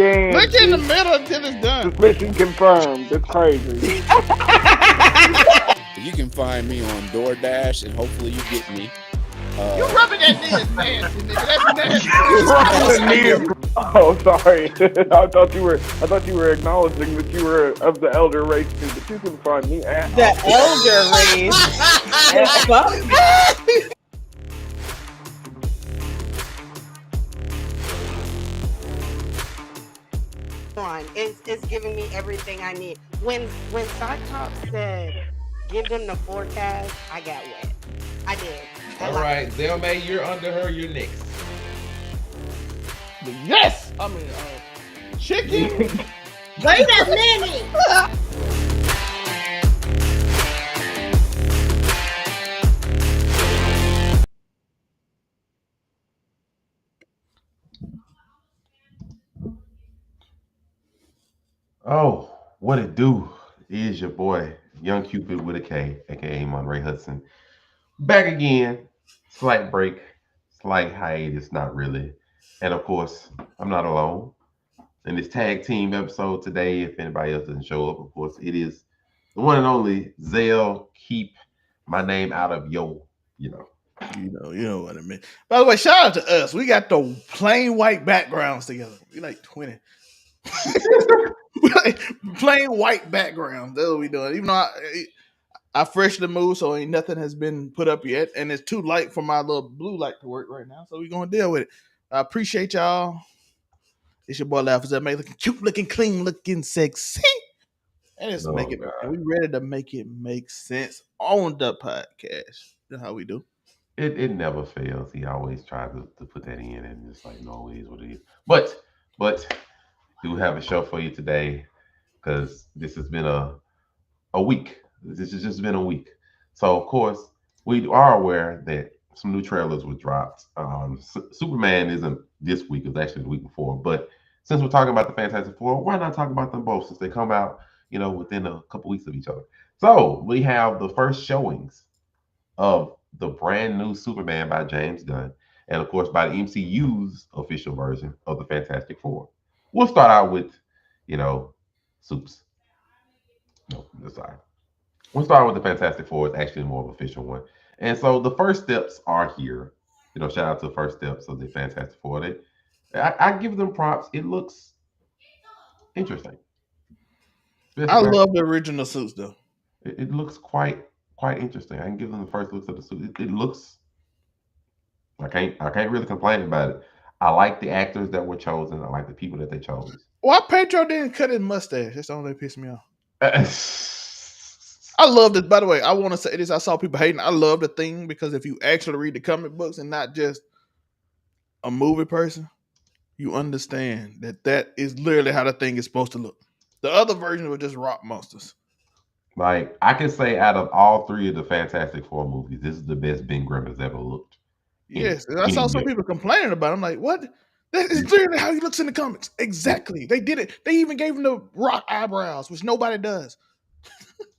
again. Look in the middle until it's done. Suspicion confirmed. That's crazy. You can find me on DoorDash, and hopefully you get me. You rubbing that knee is nasty, nigga. That's nasty. Oh, sorry. I thought you were acknowledging that you were of the elder race too, but you can find me at The elder race. It's giving me everything I need. When Cyclops said, "Give them the forecast," I got wet. I did. All right, Zelmay, you're under her. You're next. Yes. I mean, chicken. Wait a minute. Oh, what it do? It is your boy, Young Cupid with a K, aka Monray Hudson. Back again. Slight break, slight hiatus, not really. And of course, I'm not alone. In this tag team episode today, if anybody else doesn't show up, of course, it is the one and only Zell. Keep my name out of You know what I mean. By the way, shout out to us. We got the plain white backgrounds together. We like 20. We like plain white backgrounds. That's what we doing. Even though I freshed the move, so ain't nothing has been put up yet, and it's too light for my little blue light to work right now. So we're gonna deal with it. I appreciate y'all. It's your boy Laughers that make looking cute, looking clean, looking sexy. And it's and we ready to make it make sense on the podcast. That's how we do. It never fails. He always tries to put that in, and it's like, no, it is what it is. But do have a show for you today because this has been a week. This has just been a week. So of course we are aware that some new trailers were dropped. Superman isn't this week; it's actually the week before. But since we're talking about the Fantastic Four, why not talk about them both since they come out, within a couple weeks of each other? So we have the first showings of the brand new Superman by James Gunn, and of course by the MCU's official version of the Fantastic Four. We'll start out with, Supes. No, sorry. We'll start with the Fantastic Four. It's actually more of an official one. And so the first steps are here. Shout out to the first steps of the Fantastic Four. I give them props. It looks interesting. I love the original suits though. It looks quite interesting. I can give them the first looks of the suit. It looks. I can't really complain about it. I like the actors that were chosen. I like the people that they chose. Why Pedro didn't cut his mustache? That's the only thing that pissed me off. I love it. By the way, I want to say this. I saw people hating. I love the thing because if you actually read the comic books and not just a movie person, you understand that is literally how the thing is supposed to look. The other versions were just rock monsters. Like, I can say out of all three of the Fantastic Four movies, this is the best Ben Grimm has ever looked. Yes, and I saw some people complaining about it. I'm like, what? That is literally how he looks in the comics. Exactly. They did it. They even gave him the rock eyebrows, which nobody does.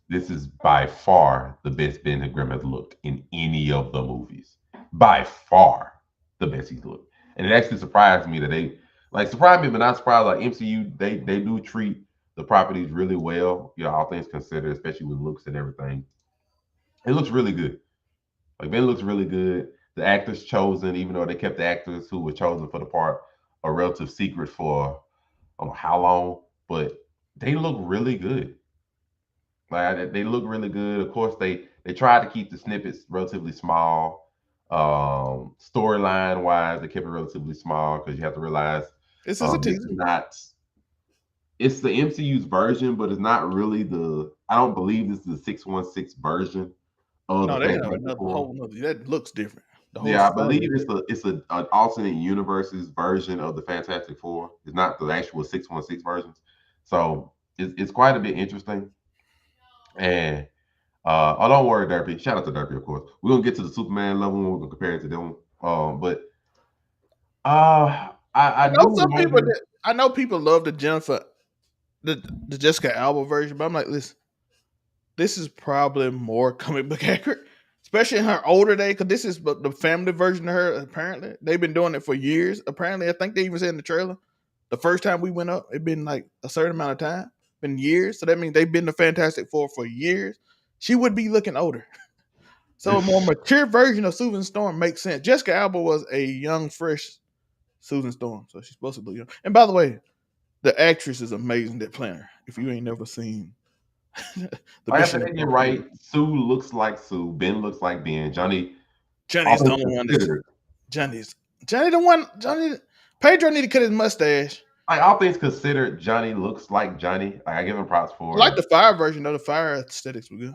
This is by far the best Ben Grimm has looked in any of the movies. By far the best he's looked. And it actually surprised me that surprised me, but not surprised. Like MCU, they do treat the properties really well, all things considered, especially with looks and everything. It looks really good. Like, Ben looks really good. The actors chosen, even though they kept the actors who were chosen for the part a relative secret for I don't know how long, but they look really good. Like, they look really good. Of course, they tried to keep the snippets relatively small. Storyline wise, they kept it relatively small because you have to realize this is a teaser. It's the MCU's version, but it's not really I don't believe this is the 616 version of no, the they have another whole nother. That looks different. Yeah, I believe it's an alternate universes version of the Fantastic Four. It's not the actual 616 versions. So it's quite a bit interesting. And don't worry, Derpy. Shout out to Derpy, of course. We're gonna get to the Superman level when we're gonna compare it to them. I know some people I know people love the Jessica Alba version, but I'm like, listen, this is probably more comic book accurate, especially in her older day, because this is the family version of her. Apparently, they've been doing it for years. Apparently, I think they even said in the trailer The first time we went up, it been like a certain amount of time, been years. So that means they've been the Fantastic Four for years. She would be looking older. So a more mature version of Susan Storm makes sense. Jessica Alba was a young, fresh Susan Storm, so she's supposed to look young. And by the way, the actress is amazing that playing her. If you ain't never seen the Like I said, Mission you're Impossible, right. Sue looks like Sue. Ben looks like Ben. Johnny, all Johnny's the things only one that's considered, Johnny the one. Johnny Pedro need to cut his mustache. like all things considered, Johnny looks like Johnny. Like I give him props I like for the fire version though. The fire aesthetics were good.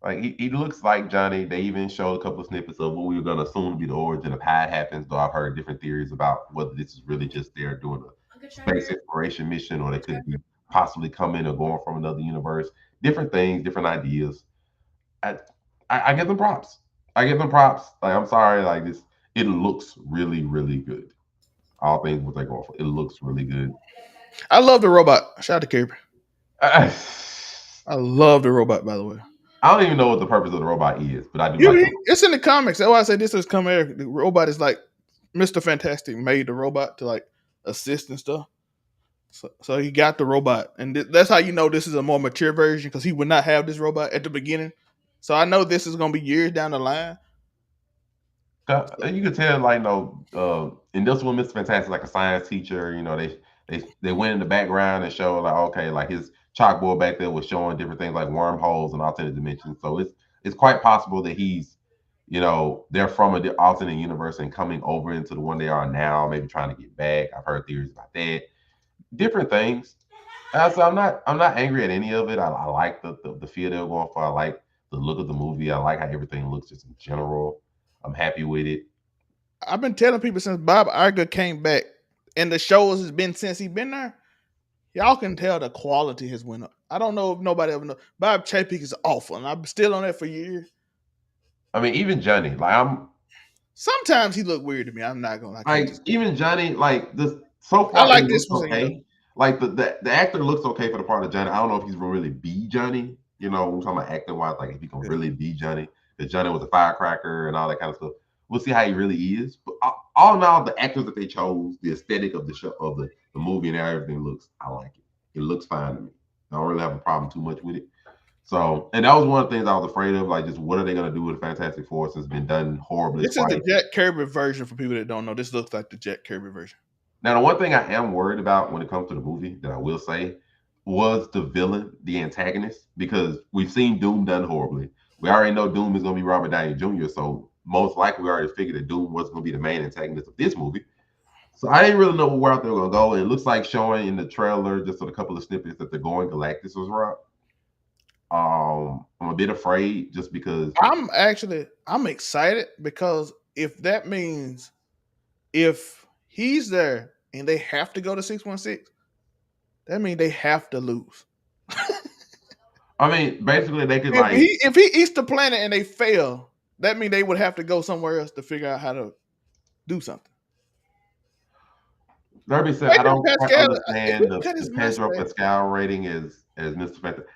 like he looks like Johnny. They even showed a couple of snippets of what we were gonna assume to be the origin of how it happens. Though I've heard different theories about whether this is really just they're doing a space exploration mission or they could be possibly coming or going from another universe. Different things, different ideas. I, I give them props. I give them props. Like I'm sorry, like this, it looks really, really good. All things what they go for, it looks really good. I love the robot. Shout out to Kirby. I, I love the robot. By the way, I don't even know what the purpose of the robot is, but I do like it. it's in the comics. That's why I say this is come here. The robot is like Mr. Fantastic made the robot to like assist and stuff. So he got the robot, and that's how you know this is a more mature version because he would not have this robot at the beginning. So I know this is gonna be years down the line. You can tell, like, in this one, Mr. Fantastic, like a science teacher. They went in the background and showed like, okay, like his chalkboard back there was showing different things like wormholes and alternate dimensions. So it's quite possible that he's, they're from an alternate universe and coming over into the one they are now, maybe trying to get back. I've heard theories about that, different things. So I'm not angry at any of it. I like the feel they're going for. I like the look of the movie. I like how everything looks just in general. I'm happy with it. I've been telling people since Bob Iger came back, and the shows has been since he been there. Y'all can tell the quality has went up. I don't know if nobody ever know. Bob Chapek is awful, and I'm still on that for years. I mean, even Johnny, like Sometimes he look weird to me. I'm not gonna. even Johnny, like this so I far, like it this looks one. okay. Like the actor looks okay for the part of Johnny. I don't know if he's gonna really be Johnny. We're talking about acting wise, like if he can really be Johnny. Because Johnny was a firecracker and all that kind of stuff. We'll see how he really is. But all in all, the actors that they chose, the aesthetic of the show, of the movie, and everything looks. I like it. It looks fine to me. I don't really have a problem too much with it. So, and that was one of the things I was afraid of, like just what are they going to do with the Fantastic Four since it's been done horribly This twice. is the Jack Kirby version for people that don't know. This looks like the Jack Kirby version. Now, the one thing I am worried about when it comes to the movie that I will say was the villain, the antagonist, because we've seen Doom done horribly. We already know Doom is going to be Robert Downey Jr., so most likely we already figured that Doom was going to be the main antagonist of this movie. So I didn't really know where out they were going to go. It looks like showing in the trailer, just a couple of snippets, that they're going Galactus' route. I'm a bit afraid just because I'm excited because if that means if he's there and they have to go to 616, that means they have to lose. I mean, basically they could if he eats the planet and they fail, that means they would have to go somewhere else to figure out how to do something. Derby said, I don't understand the Pedro mustache. Pascal rating as Mr. Fantastic.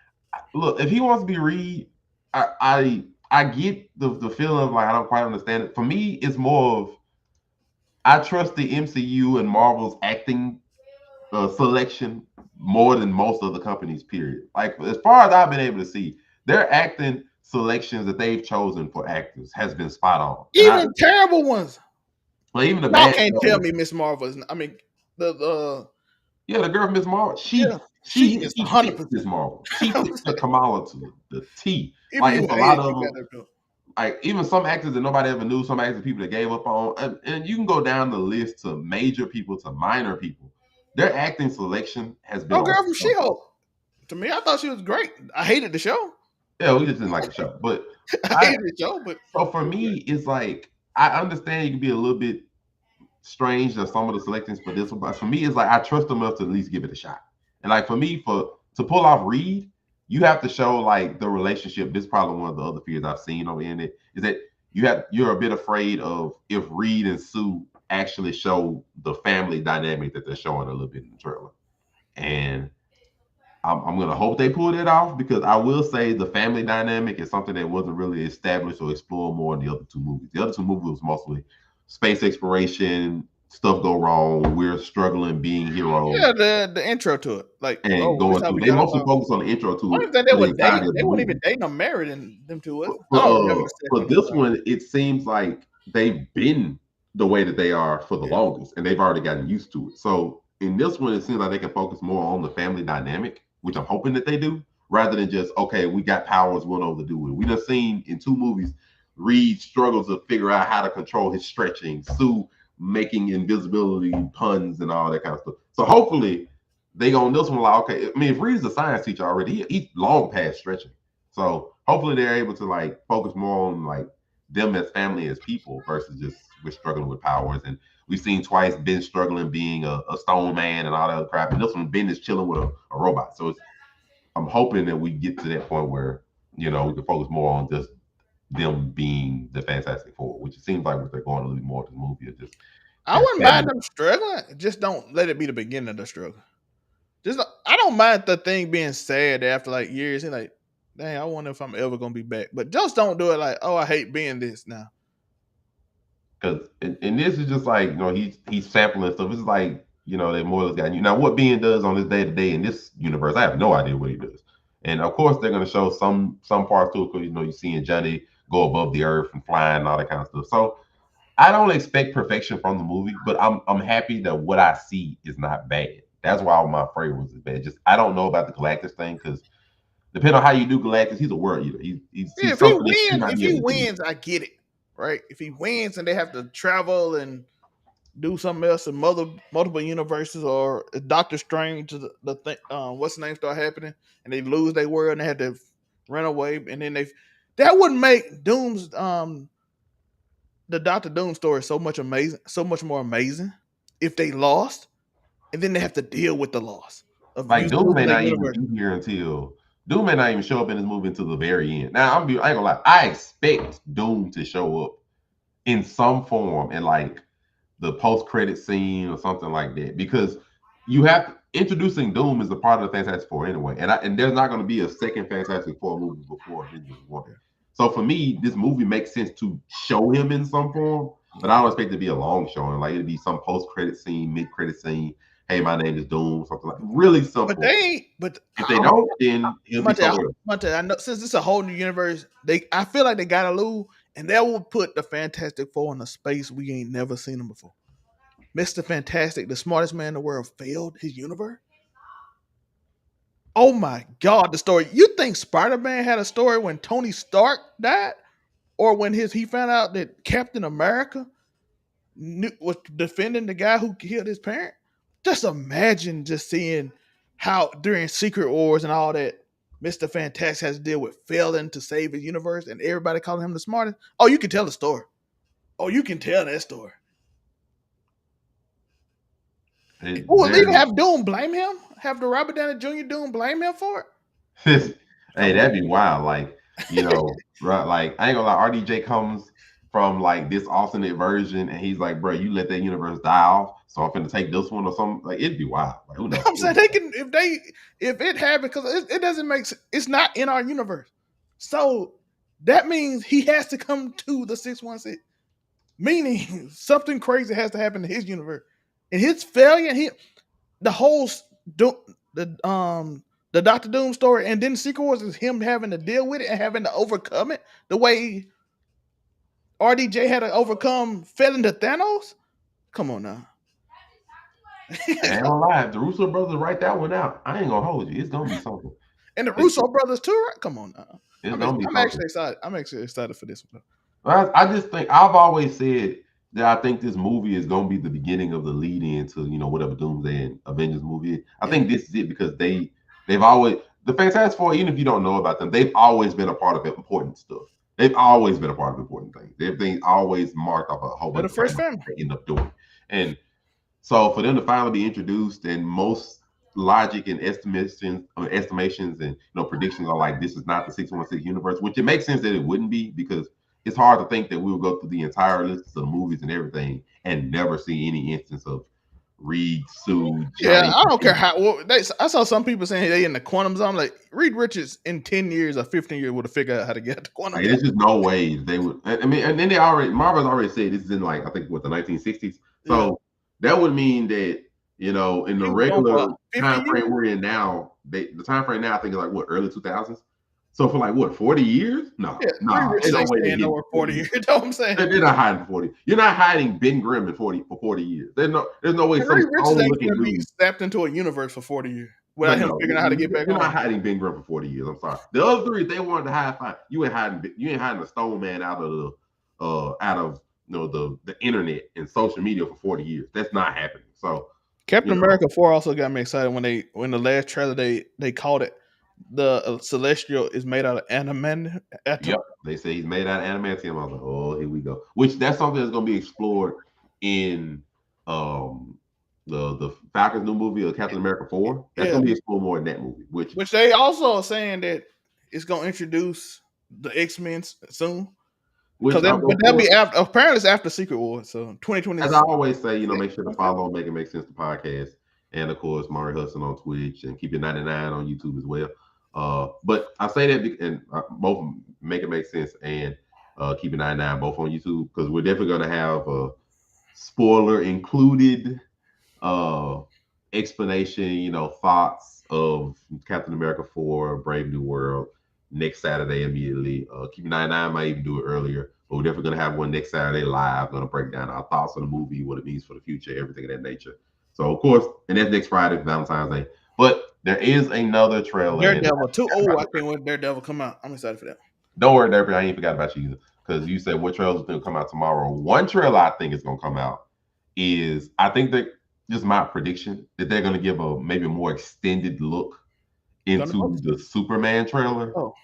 Look, if he wants to be Reed, I get the feeling of like I don't quite understand it. For me, it's more of I trust the MCU and Marvel's acting selection more than most of the companies, period. Like as far as I've been able to see, their acting selections that they've chosen for actors has been spot on. Even terrible ones. Well, even the bad can't tell me Miss Marvel is. I mean, the girl from Miss Marvel. She is 100% Miss Marvel. She fits the Kamala to the T. Like it's a lot of them. Like even some actors that nobody ever knew, some actors people that gave up on, and you can go down the list to major people to minor people. Their acting selection has been. Oh, girl from She-Hulk. To me, I thought she was great. I hated the show. Yeah, we just didn't like the show, but I hated the show. But so for me, it's like I understand you can be a little bit strange to some of the selections for this one, but for me, it's like I trust them enough to at least give it a shot. And like for me, to pull off Reed, you have to show like the relationship. This is probably one of the other fears I've seen on the internet is that you're a bit afraid of if Reed and Sue actually show the family dynamic that they're showing a little bit in the trailer. And I'm gonna hope they pull that off because I will say the family dynamic is something that wasn't really established or explored more in the other two movies. The other two movies was mostly space exploration, stuff go wrong. We're struggling being heroes Yeah, the intro to it, like, and this going how through. we They got mostly our. focus on the intro I to don't it even think they for the were dating. entirety of They the weren't movie. even dating or married in them two. Was it? I don't remember For, the set for on this them. one, it seems like they've been the way that they are for the Yeah. longest, and they've already gotten used to it. So in this one, it seems like they can focus more on the family dynamic, which I'm hoping that they do, rather than just okay, we got powers, we don't know what to do with it. We done seen in 2 movies, Reed struggles to figure out how to control his stretching, Sue making invisibility puns and all that kind of stuff. So hopefully they on this one like okay. I mean, if Reed's a science teacher already, he's long past stretching. So hopefully they're able to like focus more on like them as family as people versus just we're struggling with powers. And we've seen twice Ben struggling being a stone man and all that other crap. And this one Ben is chilling with a robot. So I'm hoping that we get to that point where we can focus more on just them being the Fantastic Four, which it seems like what they're going a little more to the movie is just I wouldn't mind them struggling. Just don't let it be the beginning of the struggle. I don't mind the thing being sad after like years. And like, dang, I wonder if I'm ever gonna be back. But just don't do it like, oh, I hate being this now. Because and this is just like he's sampling stuff. It's like that Moyle's got you. Now what Ben does on his day to day in this universe, I have no idea what he does. And of course they're going to show some parts to it because you're seeing Johnny go above the earth and flying and all that kind of stuff. So I don't expect perfection from the movie, but I'm happy that what I see is not bad. That's why all my fragrance is bad. Just I don't know about the Galactus thing because depending on how you do Galactus, he's a world eater. He's if something that should not if be he able to do. wins, I get it. Right? If he wins and they have to travel and do something else in multiple universes, or Doctor Strange, the thing, what's the name start happening, and they lose their world and they had to run away, and then that would make Doom's the Doctor Doom story so much more amazing if they lost, and then they have to deal with the loss of Like Doom may losing their not even universe. be here until Doom may not even show up in this movie until the very end. Now I ain't gonna lie, I expect Doom to show up in some form in like the post-credit scene or something like that because you have introducing Doom is a part of the Fantastic Four anyway, and there's not going to be a second Fantastic Four movie before Avengers 1. So for me, this movie makes sense to show him in some form, but I don't expect it to be a long showing. Like it'd be some post-credit scene, mid-credit scene. Hey, my name is Doom, something like really simple. But if they don't, then he'll be somewhere else. I know since it's a whole new universe, I feel like they gotta lose, and that will put the Fantastic Four in a space we ain't never seen them before. Mr. Fantastic, the smartest man in the world, failed his universe. Oh my God, the story. You think Spider-Man had a story when Tony Stark died? Or when he found out that Captain America was defending the guy who killed his parent? Just imagine just seeing how during Secret Wars and all that, Mr. Fantastic has to deal with failing to save his universe and everybody calling him the smartest. Oh, you can tell the story. Oh, you can tell that story. We'll even have Doom blame him? Have the Robert Downey Jr. Doom blame him for it? Hey, that'd be wild. Like, right? Like, I ain't gonna lie, RDJ comes from like this alternate version, and he's like, bro, you let that universe die off, so I'm gonna take this one or something. Like, it'd be wild. Like, who knows? I'm saying they can if it happened because it doesn't make sense. It's not in our universe, so that means he has to come to the 616. Meaning something crazy has to happen to his universe, and his failure, the whole the Doctor Doom story, and then Secret Wars is him having to deal with it and having to overcome it the way RDJ had to overcome failing to Thanos. Come on now. I ain't gonna lie, if the Russo brothers write that one out, I ain't gonna hold you. It's gonna be something. And the Russo brothers too, right? Come on now. I'm actually excited. I'm actually excited for this one. I just think I've always said that I think this movie is gonna be the beginning of the lead in to whatever Doomsday and Avengers movie is. I think this is it because they've always the Fantastic Four, even if you don't know about them, they've always been a part of important stuff. They've always been a part of important things. They've always marked off a whole bunch of first family they end up doing. And so for them to finally be introduced, and most logic and estimations and predictions are like this is not the 616 universe, which it makes sense that it wouldn't be because it's hard to think that we'll go through the entire list of the movies and everything and never see any instance of Reed, Sue, Johnny. Yeah, I don't care how. I saw some people saying they in the quantum zone. Like Reed Richards in 10 years or 15 years would have figured out how to get the quantum. There's just no way they would. I mean, and then Marvel's already said this is in like I think what the 1960s. So That would mean that, in the He was going for regular 50 time frame years. we're in now, the time frame now I think is like what, early 2000s. So for like what, 40 years? No, Yeah, Three nah, Rich ain't no ain't way they staying hit nowhere 40 40 years. years. You know what I'm saying? They're not hiding for 40. You're not hiding Ben Grimm for 40 years. There's no way some Three Riches stone ain't looking gonna be dude. snapped into a universe for 40 years But without him no, figuring out how to get back you're not home. hiding Ben Grimm for 40 years. I'm sorry. The other three, if they wanted to hide, fine. You ain't hiding a stone man out of the internet and social media for 40 years. That's not happening. So Captain you know, America 4 also got me excited when the last trailer they called it the Celestial is made out of animan. yep. They say he's made out of adamantium. I was like, oh, here we go. Which that's something that's gonna be explored in the Falcon's new movie of Captain America 4. That's Yeah, gonna be explored more in that movie. Which they also are saying that it's gonna introduce the X-Men soon. which Because of that'll course, be after. Apparently, it's after Secret Wars. So 2020. as I always say, make sure to follow Make It Make Sense the podcast. And of course, Mari Hudson on Twitch and Keep It 99 on YouTube as well. But I say that and both Make It Make Sense and Keep It 99 both on YouTube, because we're definitely going to have a spoiler included explanation, thoughts of Captain America 4, Brave New World next Saturday immediately. Keep It 99 might even do it earlier, but we're definitely going to have one next Saturday live. Going to break down our thoughts on the movie, what it means for the future, everything of that nature. So, of course, and that's next Friday, Valentine's Day. But there is another trailer. Daredevil 2. Oh, I can't wait. Daredevil come out. I'm excited for that. Don't worry, Daredevil. I ain't forgot about you either, because you said what trailers are going to come out tomorrow. One trailer I think is going to come out is, I think that just my prediction, that they're going to give a maybe more extended look into the Superman trailer. Oh.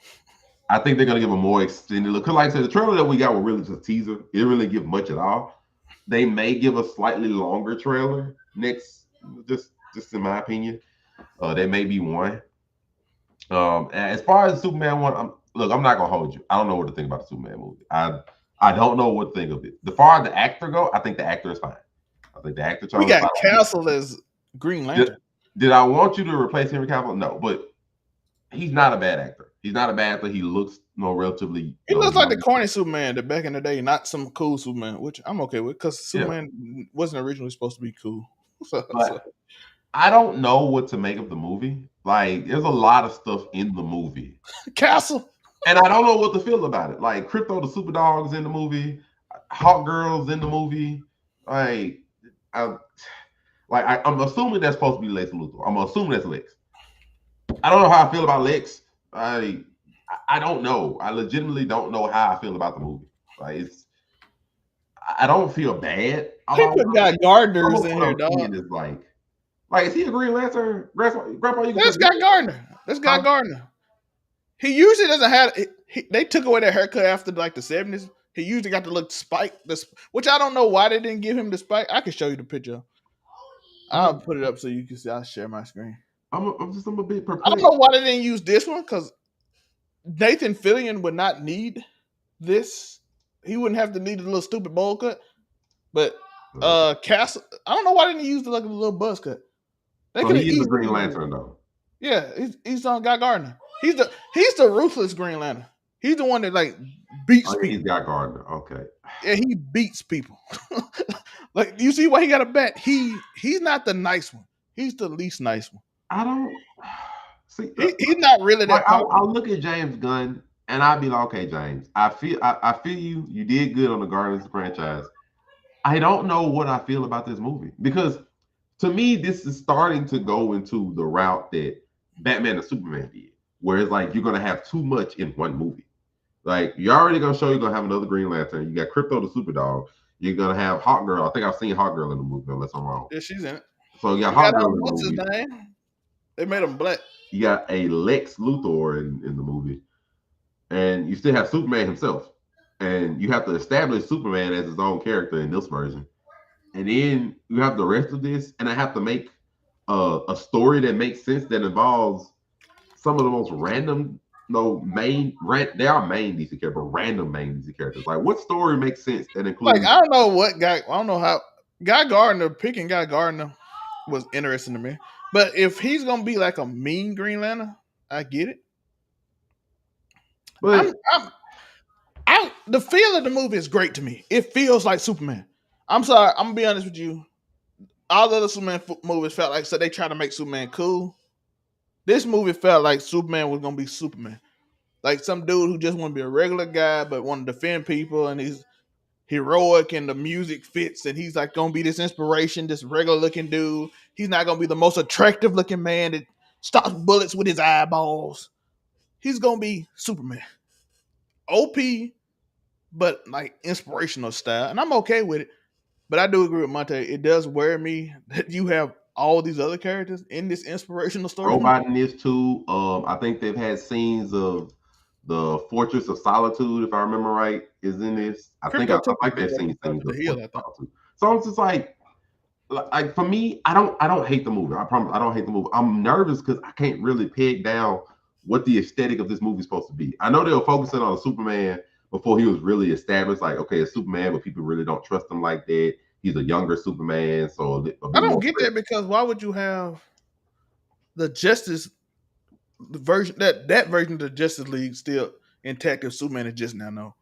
I think they're going to give a more extended look. Because like I said, the trailer that we got was really just a teaser. It didn't really give much at all. They may give a slightly longer trailer next, just in my opinion. That may be one. As far as Superman one, I'm not going to hold you. I don't know what to think about the Superman movie. I don't know what to think of it. The far as the actor go, I think the actor is fine. I think the actor. We got Castle as Green Lantern. Did I want you to replace Henry Cavill? No, but he's not a bad actor. He's not a bad actor. He looks relatively. He looks like the corny Superman that back in the day, not some cool Superman, which I'm okay with, because Superman wasn't originally supposed to be cool. I don't know what to make of the movie. Like, there's a lot of stuff in the movie. Castle. And I don't know what to feel about it. Like, Crypto the Super Dog is in the movie. Hawk Girl's in the movie. I'm assuming that's supposed to be Lex Luthor. I'm assuming that's Lex. I don't know how I feel about Lex. I don't know. I legitimately don't know how I feel about the movie. Like, I don't feel bad. People got Gardner's in here, dog. Is like, is he a Green Lantern? Grandpa, you That's Guy Gardner. That's Guy Gardner. He usually doesn't have. They took away that haircut after like the 70s. He usually got the look spike, which I don't know why they didn't give him the spike. I can show you the picture. I'll put it up so you can see. I'll share my screen. I'm a bit perplexed. I don't know why they didn't use this one, because Nathan Fillion would not need this. He wouldn't have to need a little stupid bowl cut. But Castle, I don't know why they didn't use the little buzz cut. So he's the Green Lantern though. Yeah, he's on Guy Gardner. He's the ruthless Green Lantern. He's the one that beats people. He's Guy Gardner. Okay. Yeah, he beats people. Like, you see why he got a bet? He's not the nice one. He's the least nice one. I don't see. He's not really that. I'll look at James Gunn and I'll be like, okay, James, I feel you. You did good on the Guardians franchise. I don't know what I feel about this movie, because to me, this is starting to go into the route that Batman and Superman did, where it's like you're gonna have too much in one movie. Like, you're already gonna show you're gonna have another Green Lantern. You got Crypto the Super Dog. You're gonna have Hawk Girl. I think I've seen Hawk Girl in the movie, unless I'm wrong. Yeah, she's in it. So you got Hawk Girl in the What's movie. his name? They made him black. You got a Lex Luthor in the movie, and you still have Superman himself, and you have to establish Superman as his own character in this version, and then you have the rest of this, and I have to make a story that makes sense, that involves some of the most random. They are main DC characters, but random main DC characters. Like, what story makes sense that includes? I don't know how Guy Gardner, picking Guy Gardner was interesting to me. But if he's gonna be like a mean Green Lantern, I get it. But the feel of the movie is great to me. It feels like Superman. I'm sorry, I'm gonna be honest with you. all the other Superman movies felt like so they try to make Superman cool. This movie felt like Superman was gonna be Superman, like some dude who just want to be a regular guy but want to defend people, and he's heroic and the music fits, and he's like gonna be this inspiration, this regular looking dude. He's not gonna be the most attractive looking man that stops bullets with his eyeballs. He's gonna be Superman, OP, but like inspirational style, and I'm okay with it. But I do agree with Monte. It does worry me that you have all these other characters in this inspirational story. Robot in this too. I think they've had scenes of the Fortress of Solitude, if I remember right, is in this. I Crypto took like they've the seen scenes the of hill, Fortress I of think. Solitude. So it's just like for me, I don't hate the movie. I promise I don't hate the movie. I'm nervous because I can't really peg down what the aesthetic of this movie is supposed to be. I know they were focusing on Superman before he was really established. Like, okay, it's Superman, but people really don't trust him like that. He's a younger Superman, so a I bit don't more. get that because why would you have the Justice the version that version of the Justice League still intact if Superman is just now? No,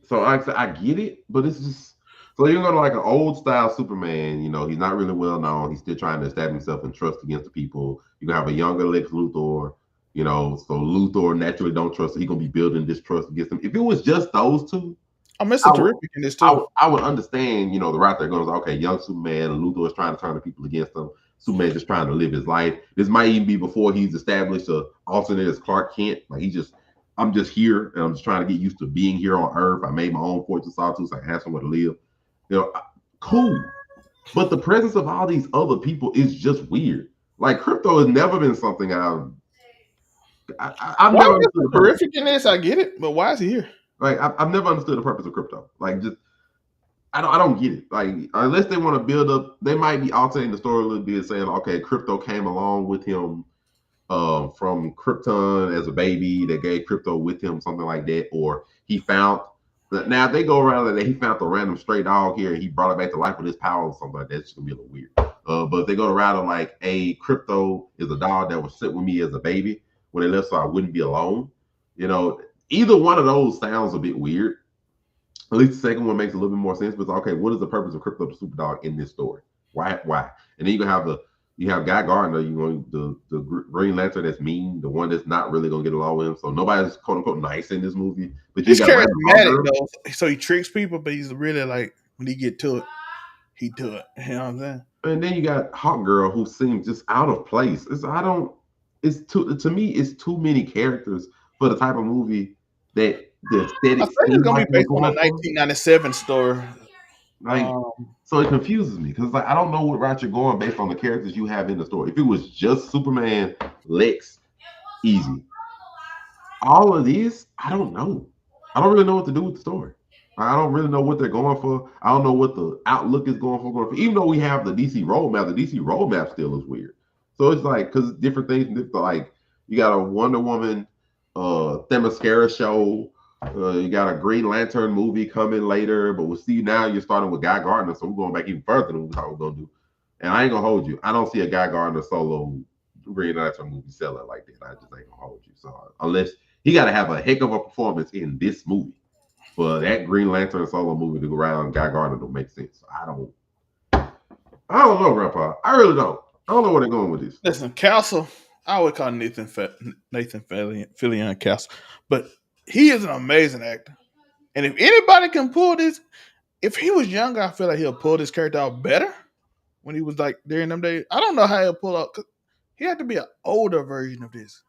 So I get it, but it's just so you're gonna like an old style Superman. You know, he's not really well known. He's still trying to establish himself and trust against the people. You can have a younger Lex Luthor. You know, so Luthor naturally don't trust. He's gonna be building distrust against him. If it was just those two, I miss I a would, terrific in this too. I would understand. You know, the route they're going. Okay, young Superman, and Luthor is trying to turn the people against him. Superman just trying to live his life. This might even be before he's established a alternate as Clark Kent. Like I'm just here and I'm just trying to get used to being here on Earth. I made my own Fortress of Solitude so I can have somewhere to live. You know, cool. But the presence of all these other people is just weird. Like Crypto has never been something I've Why never is understood the Mr. purpose. Terrific in this? I get it, but why is he here? Like I've never understood the purpose of Crypto. Like just I don't get it. Like unless they want to build up, they might be altering the story a little bit, saying okay, Crypto came along with him from Krypton as a baby that gave Crypto with him, something like that, or he found. Now if they go around that he found the random stray dog here and he brought it back to life with his power or something like that, it's gonna be a little weird. But if they go around like a Crypto is a dog that was sent with me as a baby when they left, so I wouldn't be alone. You know, either one of those sounds a bit weird. At least the second one makes a little bit more sense. But it's okay, what is the purpose of Crypto the Superdog in this story? Why? And then you can have you have Guy Gardner, you know, the Green Lantern that's mean, the one that's not really gonna get along with him. So nobody's quote unquote nice in this movie. But He's you got charismatic though, so he tricks people, but he's really like when he get to it, he do it. You know what I'm saying? and then you got Hawk Girl who seems just out of place. It's too to me, it's too many characters for the type of movie that the I aesthetic think it's seems gonna like be they're based on a going for. 1997 story. Like, so it confuses me because like I don't know what route you're going based on the characters you have in the story. If it was just Superman, Lex, easy. All of these, I don't know. I don't really know what to do with the story. I don't really know what they're going for. I don't know what the outlook is going for. Even though we have the DC roadmap, the DC roadmap still is weird. So it's like because different things, like you got a Wonder Woman, Themyscira show. You got a Green Lantern movie coming later, but we'll see now you're starting with Guy Gardner, so we're going back even further than we thought we were gonna do. And I ain't gonna hold you. I don't see a Guy Gardner solo Green Lantern movie selling like that. I just ain't gonna hold you. So unless he got to have a heck of a performance in this movie for that Green Lantern solo movie to go around Guy Gardner to make sense. I don't know, Grandpa. I really don't. I don't know where they're going with this. Listen, Castle, I would call Nathan Fillion Castle, but he is an amazing actor. And if anybody can pull this, if he was younger, I feel like he'll pull this character out better when he was like during them days. I don't know how he'll pull out. He had to be an older version of this,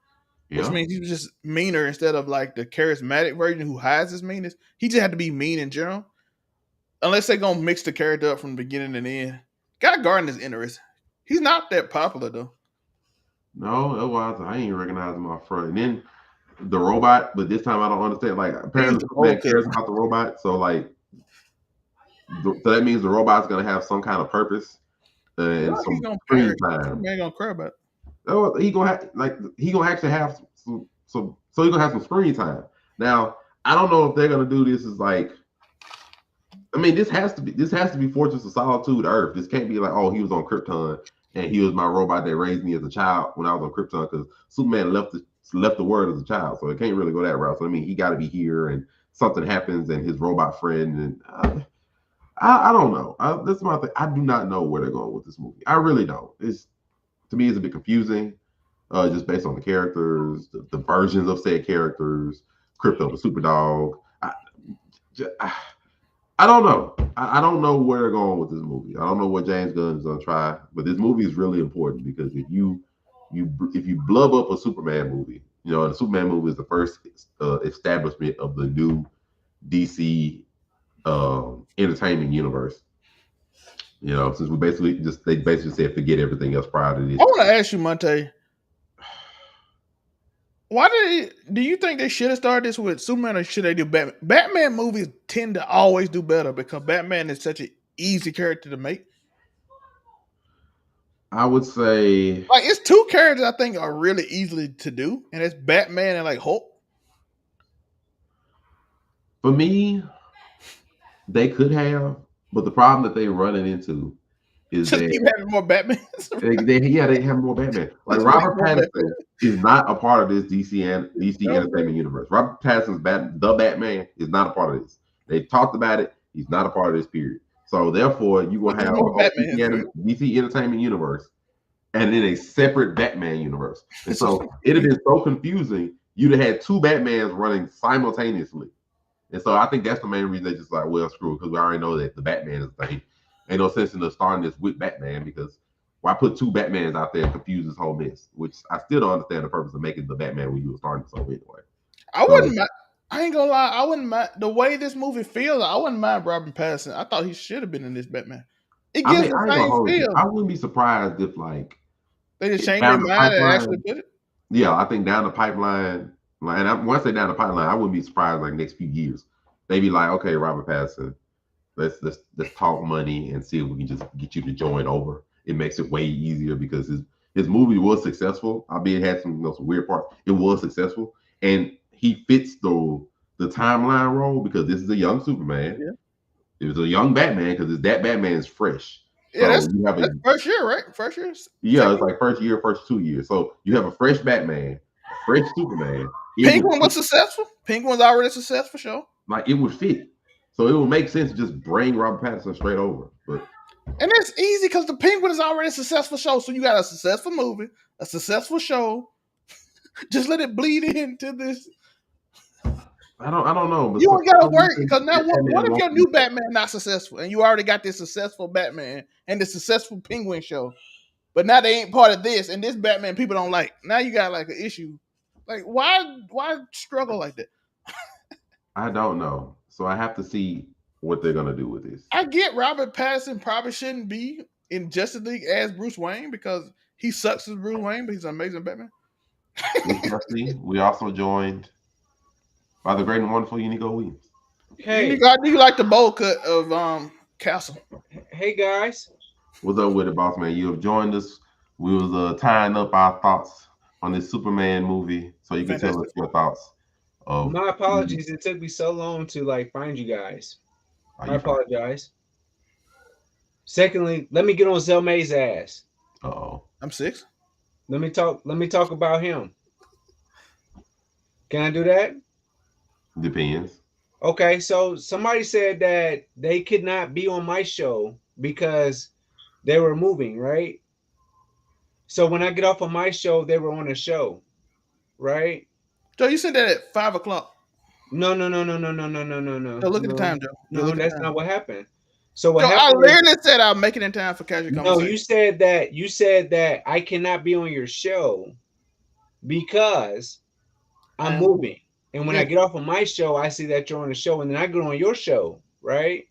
which means he was just meaner instead of like the charismatic version who hides his meanness. He just had to be mean in general. Unless they're gonna mix the character up from the beginning and end. Guy Gardner's interesting. He's not that popular though. No, otherwise I ain't recognizing my front. And then the robot, but this time I don't understand. Like apparently Superman cares about the robot, so like, so that means the robot's gonna have some kind of purpose and some screen time. Man, gonna cry about it. Oh, he gonna actually have some so he gonna have some screen time. Now I don't know if they're gonna do this as like. I mean, this has to be Fortress of Solitude Earth. This can't be like, oh, he was on Krypton and he was my robot that raised me as a child when I was on Krypton because Superman left the world as a child, so it can't really go that route. So I mean, he got to be here and something happens and his robot friend and I don't know. That's my thing. I do not know where they're going with this movie. I really don't. It's to me, it's a bit confusing, just based on the characters, the versions of said characters, Crypto the Superdog. I don't know. I don't know where they're going with this movie. I don't know what James Gunn is gonna try, but this movie is really important because if you blub up a Superman movie, you know, the Superman movie is the first establishment of the new DC entertainment universe. You know, since they basically said forget everything else prior to this. I want to ask you, Monte. Why do you think they should have started this with Superman or should they do Batman? Batman movies tend to always do better because Batman is such an easy character to make. I would say Like it's two characters I think are really easily to do, and it's Batman and like Hulk. for me, they could have, but the problem that they're running into is Just keep having more Batman. they have more Batman. Like Robert Pattinson is not a part of this DC entertainment universe. Robert Pattinson's the Batman is not a part of this. They talked about it. He's not a part of this period. So therefore, you will have a whole DC entertainment universe, and then a separate Batman universe. And so it'd have been so confusing. You'd have had two Batmans running simultaneously. And so I think that's the main reason they just like, well, screw it, because we already know that the Batman is the thing. Ain't no sense in us starting this with Batman because why put two Batmans out there and confuse this whole mess? Which I still don't understand the purpose of making the Batman when you were starting so anyway. I ain't gonna lie, I wouldn't mind the way this movie feels. I wouldn't mind Robert Pattinson. I thought he should have been in this Batman. It gives the same feel. I wouldn't be surprised if like they just changed their mind and actually put it. Yeah, I think down the pipeline, once they down the pipeline, I wouldn't be surprised like next few years. They be like, okay, Robert Pattinson, let's talk money and see if we can just get you to join over. It makes it way easier because his movie was successful. Albeit it had some weird parts. It was successful, and he fits the timeline role because this is a young Superman. Yeah. It was a young Batman because that Batman is fresh. Yeah, so that's first year, right? First year. Yeah, it's like first year, first 2 years. So you have a fresh Batman, a fresh Superman. Penguin was successful. Penguin's already a successful show. Like it would fit. So it would make sense to just bring Robert Pattinson straight over. And it's easy because the Penguin is already a successful show. So you got a successful movie, a successful show. Just let it bleed into this. I don't know. But you don't gotta work because now what if your new Batman not successful and you already got this successful Batman and the successful Penguin show, but now they ain't part of this and this Batman people don't like. Now you got like an issue. Like why struggle like that? I don't know. So I have to see what they're gonna do with this. I get Robert Pattinson probably shouldn't be in Justice League as Bruce Wayne because he sucks as Bruce Wayne, but he's an amazing Batman. We also joined by the great and wonderful Unico Williams. Hey, do you like the bowl cut of Castle? Hey guys, what's up with it, boss man? You have joined us. We was tying up our thoughts on this Superman movie, so you can tell us your thoughts. My apologies. It took me so long to like find you guys. I apologize. Secondly, let me get on Zelmay's ass. I'm 6. Let me talk about him. Can I do that? Depends. Okay, so somebody said that they could not be on my show because they were moving, right? So when I get off of my show, they were on a show, right? Joe, you said that at 5 o'clock. No. Joe, look at the time, Joe. No, that's not what happened. So what Joe, happened? I literally said I'll make it in time for casual conversation. No, you said that I cannot be on your show because I'm moving. And when I get off of my show, I see that you're on the show, and then I go on your show, right?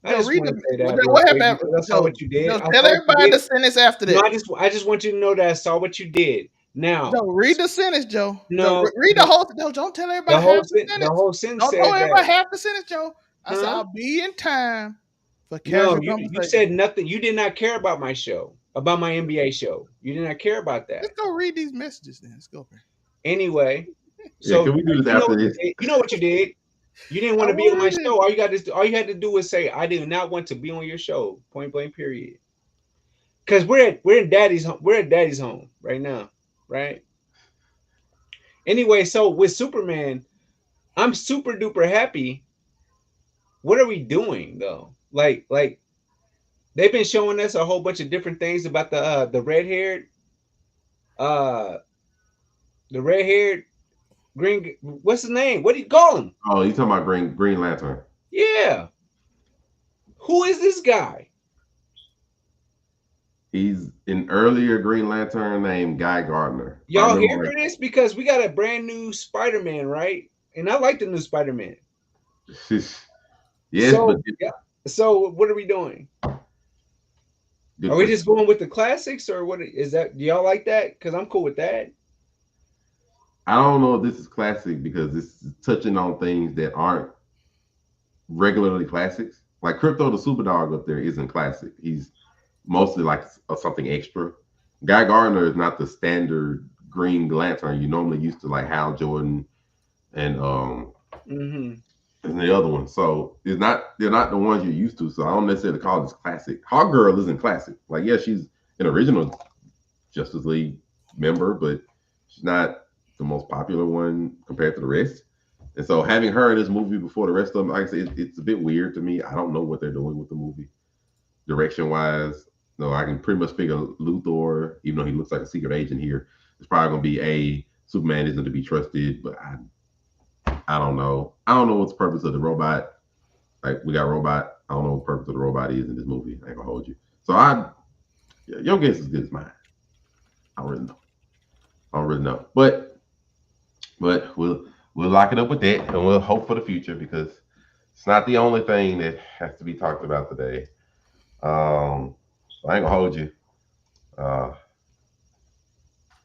I just want to say that. What happened? That's not what you did. Tell everybody the sentence after this. No, I just want you to know that I saw what you did. Now, Joe, read the sentence, Joe. No, read the whole. No, don't tell everybody half the sentence. The whole sentence. Don't tell everybody half the sentence, Joe. I said I'll be in time for casual conversation. You said nothing. You did not care about my show, about my NBA show. You did not care about that. Let's go read these messages then. Let's go. Anyway, so can we do this after this? You know what you did? You didn't want to be on my show. All you had to do was say, "I did not want to be on your show." Point blank. Period. Because we're at Daddy's home right now, right? Anyway, so with Superman, I'm super duper happy what are we doing though? Like they've been showing us a whole bunch of different things about uh the red haired green. What's his name? What do you call him? Oh, you talking about Green Lantern? Yeah. Who is this guy? He's an earlier Green Lantern named Guy Gardner. If I Y'all here remember for this? Because we got a brand new Spider-Man, right? And I like the new Spider-Man. right. Yes, but So yeah. So what are we doing? good Are we question. just going with the classics, or what is that? Do y'all like that? Because I'm cool with that. I don't know if this is classic because this is touching on things that aren't regularly classics. Like Crypto the Superdog up there isn't classic. He's mostly like something extra. Guy Gardner is not the standard Green Lantern you normally used to, like Hal Jordan and Mm-hmm. and the other one. So they're not the ones you're used to. So I don't necessarily call this classic. Hawk Girl isn't classic. Like, yeah, she's an original Justice League member, but she's not the most popular one compared to the rest. And so having her in this movie before the rest of them, like I said, it's a bit weird to me. I don't know what they're doing with the movie direction wise. No, I can pretty much figure Luthor, even though he looks like a secret agent here, it's probably gonna be a Superman isn't to be trusted, but I don't know. I don't know what's the purpose of the robot. Like we got robot. I don't know what the purpose of the robot is in this movie. I ain't gonna hold you. So your guess is as good as mine. I don't really know. I don't really know. But we'll lock it up with that and we'll hope for the future because it's not the only thing that has to be talked about today. So I ain't gonna hold you. Uh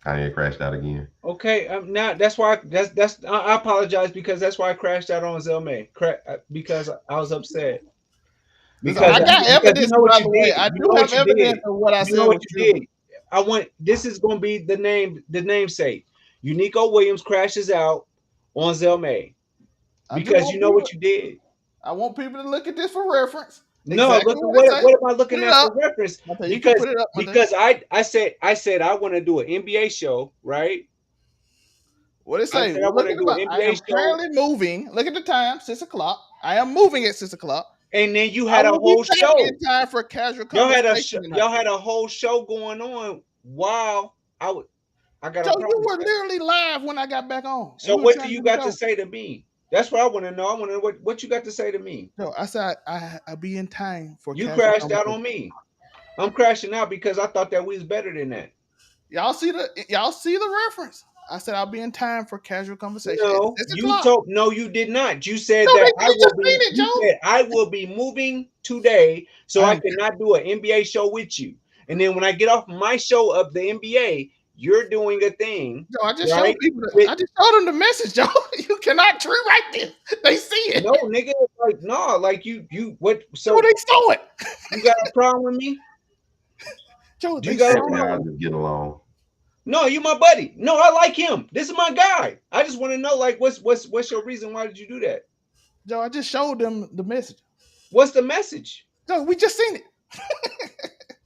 Kanye crashed out again. Okay. Now that's why that's I apologize because that's why I crashed out on Zelmay. Because I was upset. Because I got you evidence, know what by you the way. did. I You do know have what you did. evidence of what I You said know what was you true. did. I want this is gonna be the namesake. Unico Williams crashes out on Zelmay. Because you know what you did. I want people to look at this for reference. No, Exactly look at what it say. what am I Put looking it at up. for reference? Okay, you can Because put it up. because I said I want to do an NBA show, right? What it I say? said I Look want at to do an I NBA am show, currently moving. Look at the time, 6:00. I am moving at 6:00. and then you I had a will be whole back show. in time for casual Y'all had conversation tonight. y'all had a whole show going on while I got a Joe, problem. you were literally live when I got back on. So what do you got to say to me? That's what I want to know. I want to know what you got to say to me. Joe, I said I'll be in time for You casual crashed out conversation. on me. I'm crashing out because I thought that we was better than that. Y'all see the reference. I said I'll be in time for casual conversation. No, It's 6 you o'clock. told no, you did not. You said No, that they just seen it, you Joe. said I will be moving today, so I I'm- cannot do an NBA show with you. And then when I get off my show of the NBA, you're doing a thing. Joe, I just right? showed people. I just showed them the message, Joe. You cannot rewrite this. They see it. No, nigga, like no, like you what? So Joe, they saw it. you got a problem with me? Joe, You they got a saw it. problem? Y'all just get along. No, you my buddy. No, I like him. This is my guy. I just want to know, like, what's your reason? Why did you do that? Joe, I just showed them the message. What's the message? Joe, we just seen it.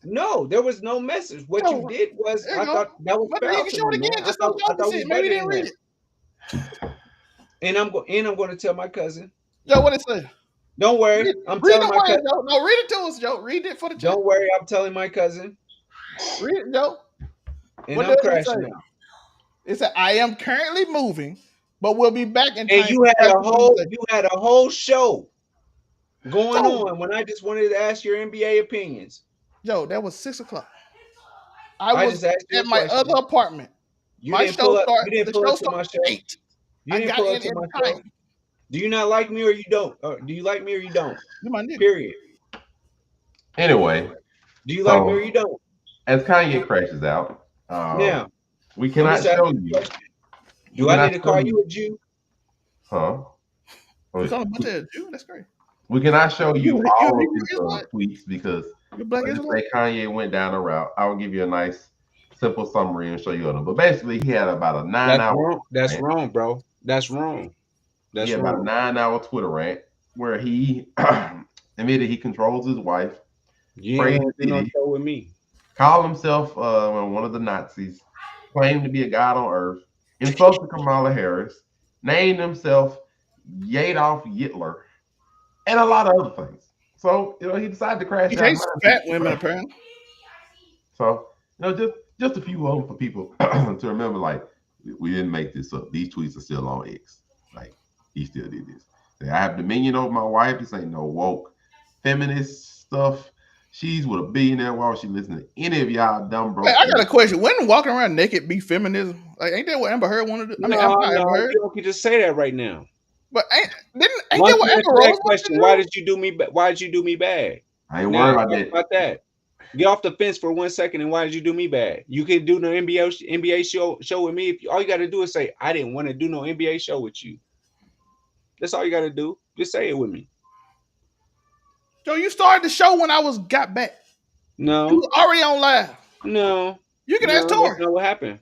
No, there was no message. What Joe, you did was there you I go. thought that was But you foul can to show it me, again. man. Just I so Joe thought can we see was it. Maybe he better didn't than read that. it. And I'm going to tell my cousin. Joe, what it say? Don't worry, I'm Read telling the my word, cousin. Joe. No, read it to us, Joe. Read it for the chat. Don't worry, I'm telling my cousin. Read it, Joe. And What I'm does it crashing say? out. It said, I am currently moving, but we'll be back in time. And you had a whole show going Joe, on when I just wanted to ask your NBA opinions. Joe, that was 6:00. I was just asked you at a my question. other apartment. You My didn't show pull up. started. You didn't The pull show up to my started show. at 8. You I didn't got pull in up to in my time. show. Do you not like me or you don't? Or do you like me or you don't? You my nigga. Period. Anyway, Do you like me or you don't? as Kanye crashes out, Now, we cannot show you. do I need to call you a Jew? Huh? You call him a bunch of Jew? That's great. We cannot show you You all of Hebrew his Israelite? tweets because You black let's Israelite? say Kanye went down a route. I will give you a nice, simple summary and show you other. But basically, he had about a 9-hour. That's wrong, bro. That's wrong. He had about a 9-hour Twitter rant where he admitted he controls his wife, You ain't want to do no show with me. called himself one of the Nazis, claimed to be a god on earth, insulted Kamala Harris, named himself Adolf Hitler, and a lot of other things. So he decided to crash He out. hates fat women, apparently. So just a few of them for people to remember. Like we didn't make this up. These tweets are still on X. Like he still did this. Say, I have dominion over my wife. This ain't no woke feminist stuff. She's with a billionaire. Why would she listen to any of y'all dumb broke? Wait, I got a question. Wouldn't walking around naked be feminism? Like, ain't that what Amber Heard wanted to do? I mean, No, not Amber no, Heard, you don't get to say that right now. but ain't Once that what you Amber answer that Rose wanted to question, do? why did you do me? Why did you do me bad? I ain't Now, worried about talk that. about that. Get off the fence for 1 second, and why did you do me bad? You can do no NBA show with me. All you got to do is say, I didn't want to do no NBA show with you. That's all you got to do. Just say it with me. Joe, you started the show when I got back. You No, was already on live. no, You can no, ask that's Tori. not what happened.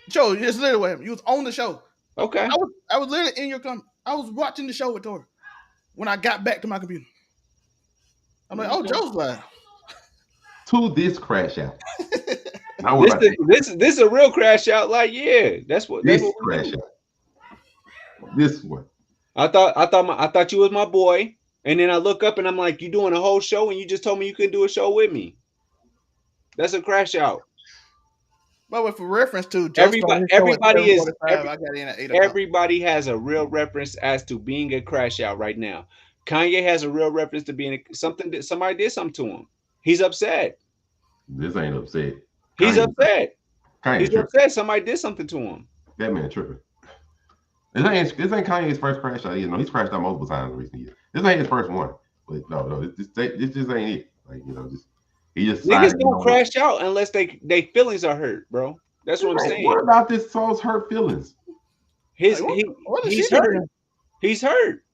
Joe, it's literally what happened. You was on the show. Okay. I was literally in your company. I was watching the show with Tori when I got back to my computer. I'm like, oh, Joe's live. To this crash out. Not worry about that. This is a real crash out. Like, yeah, that's what This we crash do. out. This one. I thought you was my boy, and then I look up and I'm like, you doing a whole show, and you just told me you couldn't do a show with me. That's a crash out. But for reference to Joe everybody is I got in at 8 o'clock. everybody has a real reference as to being a crash out right now. Kanye has a real reference to being something that somebody did something to him. He's upset. This ain't upset. He's upset. He's tripping. upset. Somebody did something to him. That man tripping. This ain't Kanye's first crash out. He's crashed out multiple times in recent years. This ain't his first one. But no, this just ain't it. Like he just niggas don't crash out unless they feelings are hurt, bro. That's what I'm saying. What about this soul's hurt feelings? He's hurt. He's hurt.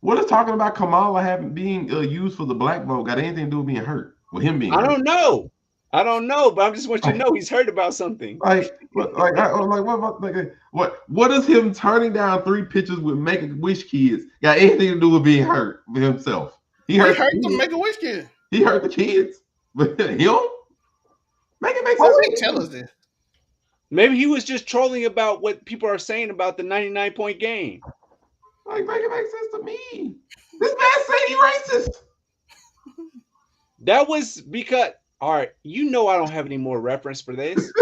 What is talking about Kamala being used for the black vote got anything to do with being hurt? With him being hurt? I don't know, but I just want you to know he's hurt about something. What does him turning down 3 pictures with Make-A-Wish kids got anything to do with being hurt with himself? He hurt the Make-A-Wish kids. He hurt the kids. But him? Make sense. Why would he tell us this? Maybe he was just trolling about what people are saying about the 99-point game. Like, make it make sense to me. This man said he racist. That was because, all right, I don't have any more reference for this.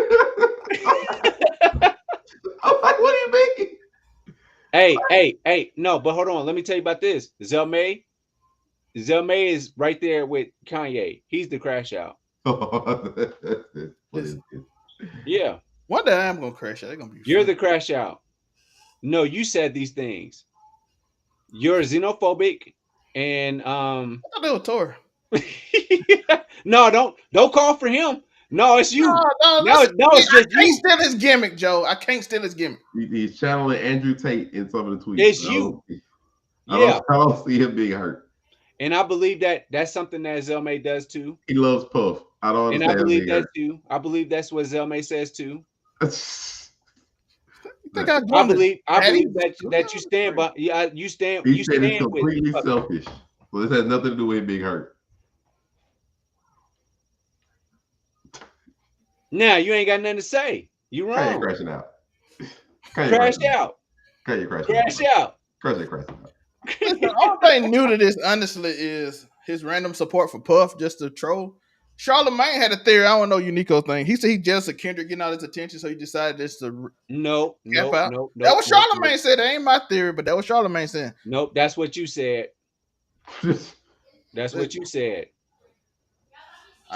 I'm like, what do you mean? Hey, no, but hold on. Let me tell you about this. Zelmay is right there with Kanye. He's the crash out. Yeah. One day I'm gonna crash out. They're gonna be. You're the crash out. No, you said these things. You're xenophobic, and I thought they were Tor. No, don't call for him. No, it's you. No, it's just you. I can't steal his gimmick, Joe. I can't steal his gimmick. He's channeling Andrew Tate in some of the tweets. It's you. I don't see him being hurt. And I believe that's something that Zelmay does too. He loves Puff. I don't understand. And I believe that too. I believe that's what Zelmay says too. I believe that you stand by. Yeah, you stand. He's completely selfish. Well, this has nothing to do with him being hurt. Now you ain't got nothing to say. You wrong. Kanye crashing out. Crash out. Kanye crashing crash out. Kanye crashing out. Listen, the only thing new to this, honestly, is his random support for Puff just to troll. Charlamagne had a theory. I don't know Unico thing. He said he jealous of Kendrick getting all his attention, so he decided just to no. That was Charlamagne said. That ain't my theory, but that was Charlamagne saying. Nope, that's what you said. That's what you said.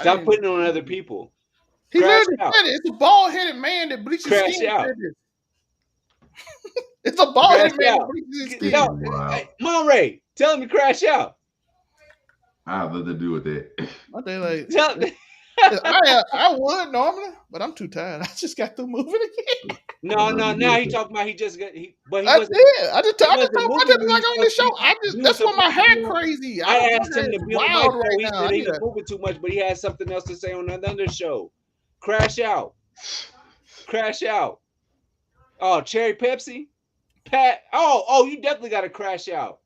Stop putting it on other people. He literally said it. It's a bald-headed man that bleaches his skin. Out. It's a bald-headed man that bleaches his skin. Wow. Monray, tell him to crash out. I have nothing to do with that. I would normally, but I'm too tired. I just got through moving again. No. Now he talking about he just got. I just talking like on the show. That's why my hair crazy. I asked him to be on right now. He was moving too much, but he had something else to say on another show. Crash out. Oh, cherry Pepsi, Pat. Oh, you definitely got to crash out.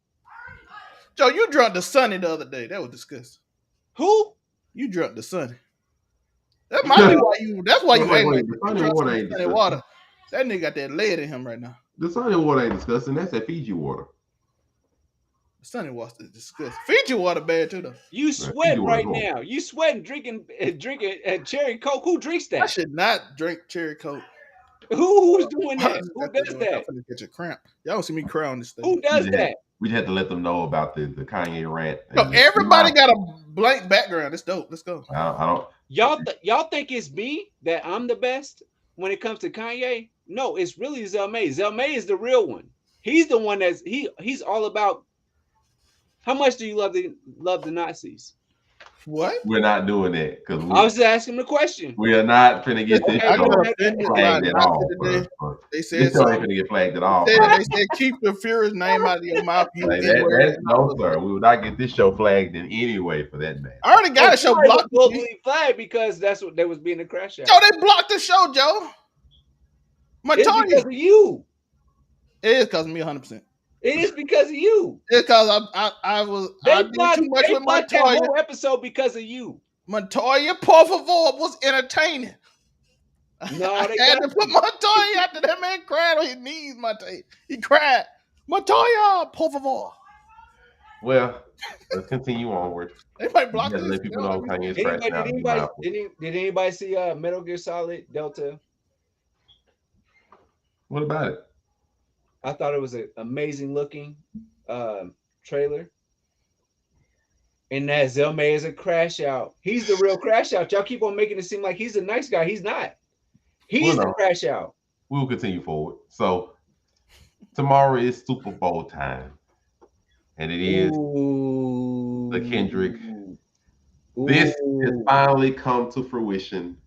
Joe, you drunk the Sunny the other day. That was disgusting. Who? You drunk the Sunny. That might be why you. That's why you ain't the Sunny water ain't disgusting. Water. That nigga got that lead in him right now. The Sunny water ain't disgusting. That's that Fiji water. Sunny water is disgusting. Fiji water bad too though. You Fiji sweating water's right horrible. now. You sweating, drinking cherry Coke. Who drinks I that? should not drink cherry coke. Who's doing that? Who Got to does do it. that? I'm finna catch a cramp. Y'all don't see me cry on this thing. Who does that? We just had to let them know about the Kanye rant. No, And everybody got a blank background. It's dope. Let's go. I don't. Y'all think it's me that I'm the best when it comes to Kanye? No, it's really Zelmay. Zelmay is the real one. He's the one he's all about. How much do you love the Nazis? What? We're not doing that because I was just asking the question. we are not finna get this I show got offended by flagged at all. Nazi today. They This said show ain't something. finna get flagged at all. They said keep the Fuhrer's name out of your mouth. You Like N-word that's and all no, of sir. that. We will not get this show flagged in any way for that matter. I already got a show blocked. Globally flagged because that's what they was being a crash out. Joe, they blocked the show, Joe. It's because Montoya. of you. It is costing me 100%. It is because of you. It's because I did too much with blocked that Montoya. whole episode because of you. Montoya, por favor, was entertaining. No, I they had got to put Montoya after that man cried on his knees. Montoya, he cried. Montoya, por favor. Well, let's continue onward. They might block Yeah, this. let people know Kanye's crashing out. Did anybody see Metal Gear Solid Delta? What about it? I thought it was an amazing looking trailer. And that Zelmay is a crash out. He's the real crash out. Y'all keep on making it seem like he's a nice guy. He's not. He's the crash out. We'll continue forward. So tomorrow is Super Bowl time. And it is the Kendrick. This has finally come to fruition.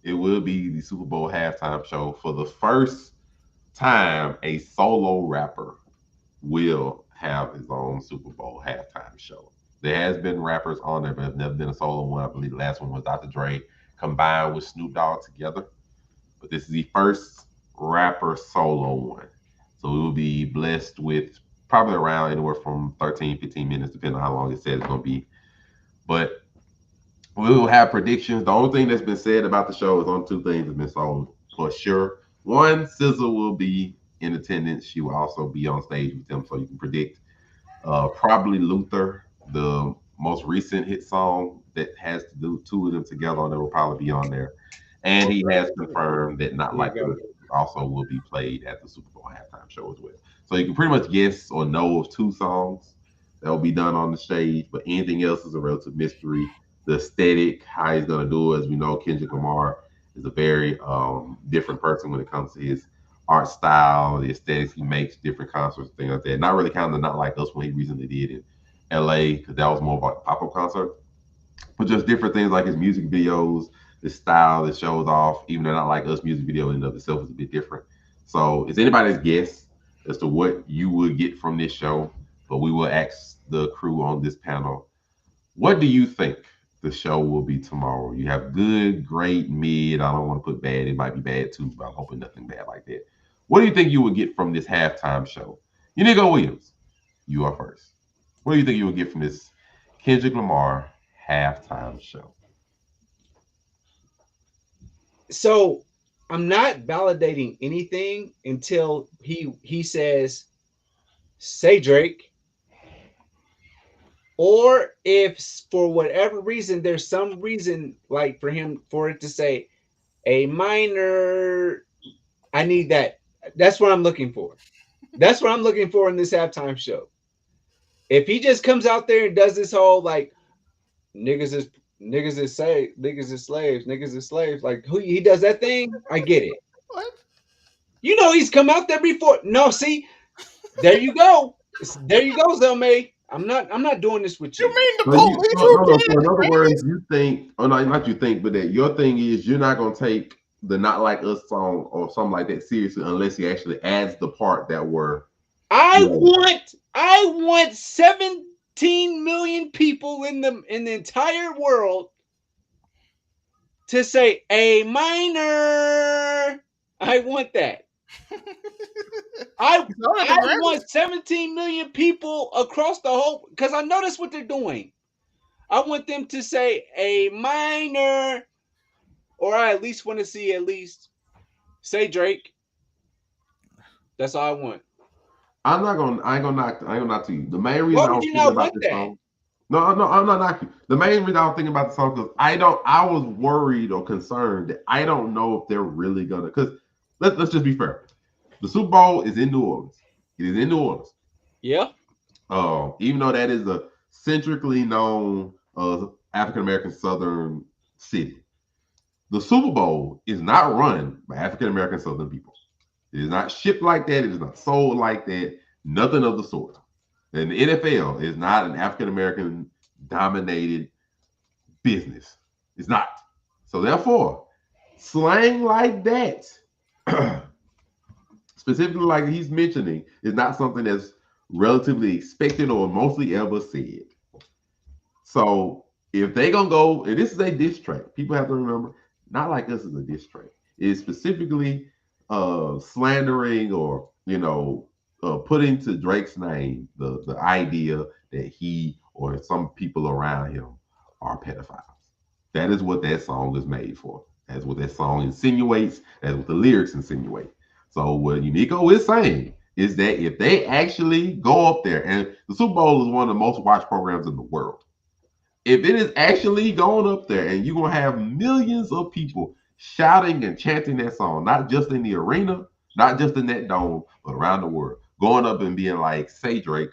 It will be the Super Bowl halftime show. For the first time, a solo rapper will have his own Super Bowl halftime show. There has been rappers on there, but there's never been a solo one. I believe the last one was Dr. Dre combined with Snoop Dogg together. But this is the first rapper solo one. So we will be blessed with probably around anywhere from 13, 15 minutes, depending on how long it says it's going to be. But we will have predictions. The only thing that's been said about the show is on two things that's been sold for sure. One, SZA will be in attendance. She will also be on stage with them, so you can predict. Probably Luther, the most recent hit song that has to do two of them together, that will probably be on there. And he has confirmed that Not Like Us also will be played at the Super Bowl halftime show as well. So you can pretty much guess or know of two songs that will be done on the stage, but anything else is a relative mystery. The aesthetic, how he's going to do it, as we know, Kendrick Lamar is a very different person when it comes to his art style, the aesthetics he makes, different concerts, things like that. Not really kind of Not Like Us when he recently did in LA, because that was more about a pop-up concert. But just different things like his music videos, the style that shows off, even though Not Like Us music video in and of itself is a bit different. So it's anybody's guess as to what you would get from this show, but we will ask the crew on this panel, what do you think the show will be tomorrow? You have good, great, mid. I don't want to put bad. It might be bad too, but I'm hoping nothing bad like that. What do you think you would get from this halftime show? Unigo Williams, you are first. What do you think you would get from this Kendrick Lamar halftime show? So I'm not validating anything until he says, say Drake. Or if for whatever reason, there's some reason like for it to say a minor, I need that. That's what I'm looking for. That's what I'm looking for in this halftime show. If he just comes out there and does this whole like niggas is slaves, like who he does that thing, I get it. What? You know he's come out there before. No, see, there you go. There you go, Zelmay. I'm not doing this with you. You mean the police? police? In other words, you think, oh no, not you think, but that your thing is you're not gonna take the Not Like Us song or something like that seriously unless he actually adds the part that were. I want 17 million people in the entire world to say a minor. I want that. I want 17 million people across the whole, because I know that's what they're doing. I want them to say a minor, or I at least want to see say Drake. That's all I want. I ain't gonna knock to you. The main reason Why I would was you thinking not about want this that? song. No, no, I'm not knocking. The main reason I was thinking about the song because I was worried or concerned that I don't know if they're really gonna. Because let's just be fair. The Super Bowl is in New Orleans. It is in New Orleans. Yeah. Even though that is a centrically known African American Southern city, the Super Bowl is not run by African American Southern people. It is not shipped like that. It is not sold like that. Nothing of the sort. And the NFL is not an African American dominated business. It's not. So therefore, slang like that, specifically like he's mentioning, is not something that's relatively expected or mostly ever said. So if they gonna go, and this is a diss track, people have to remember, not like us is a diss track. It's specifically slandering or putting to Drake's name the idea that he or some people around him are pedophiles. That is what that song is made for. That's what that song insinuates. That's what the lyrics insinuate. So what Unico is saying is that if they actually go up there, and the Super Bowl is one of the most watched programs in the world, if it is actually going up there and you're going to have millions of people shouting and chanting that song, not just in the arena, not just in that dome, but around the world, going up and being like, say, Drake,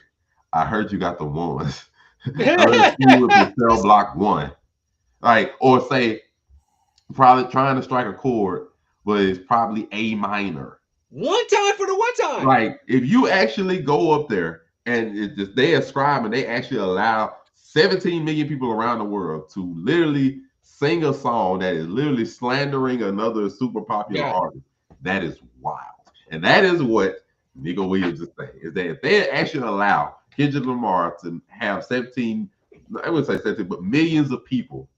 I heard you got the ones. I heard you with the cell block one. Like, or say, probably trying to strike a chord, but it's probably A minor. One time for the one time. Like, if you actually go up there and they ascribe and they actually allow 17 million people around the world to literally sing a song that is literally slandering another super popular artist, that is wild. And that is what Nigga Williams is saying, is that if they actually allow Kendrick Lamar to have 17, I wouldn't say 17, but millions of people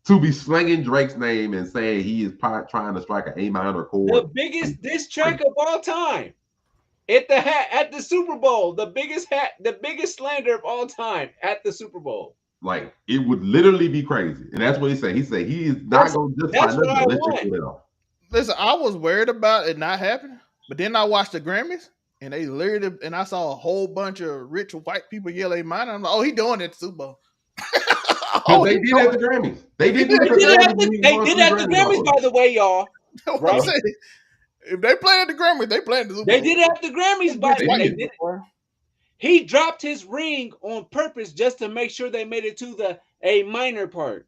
to be slinging Drake's name and saying he is trying to strike an A minor chord. The biggest diss track of all time. At the Super Bowl, the biggest slander of all time at the Super Bowl. Like, it would literally be crazy. And that's what he said. He said he is not going to just that's what I want. it off. Listen, I was worried about it not happening, but then I watched the Grammys and they literally, and I saw a whole bunch of rich white people yell A minor. I'm like, oh, he doing it at the Super Bowl. They did at the Grammys. They did at the Grammys, by the way, y'all. Right? If they play at the Grammys, they play at the Super Bowl. They did at the Grammys, by the way. He dropped his ring on purpose just to make sure they made it to the A minor part.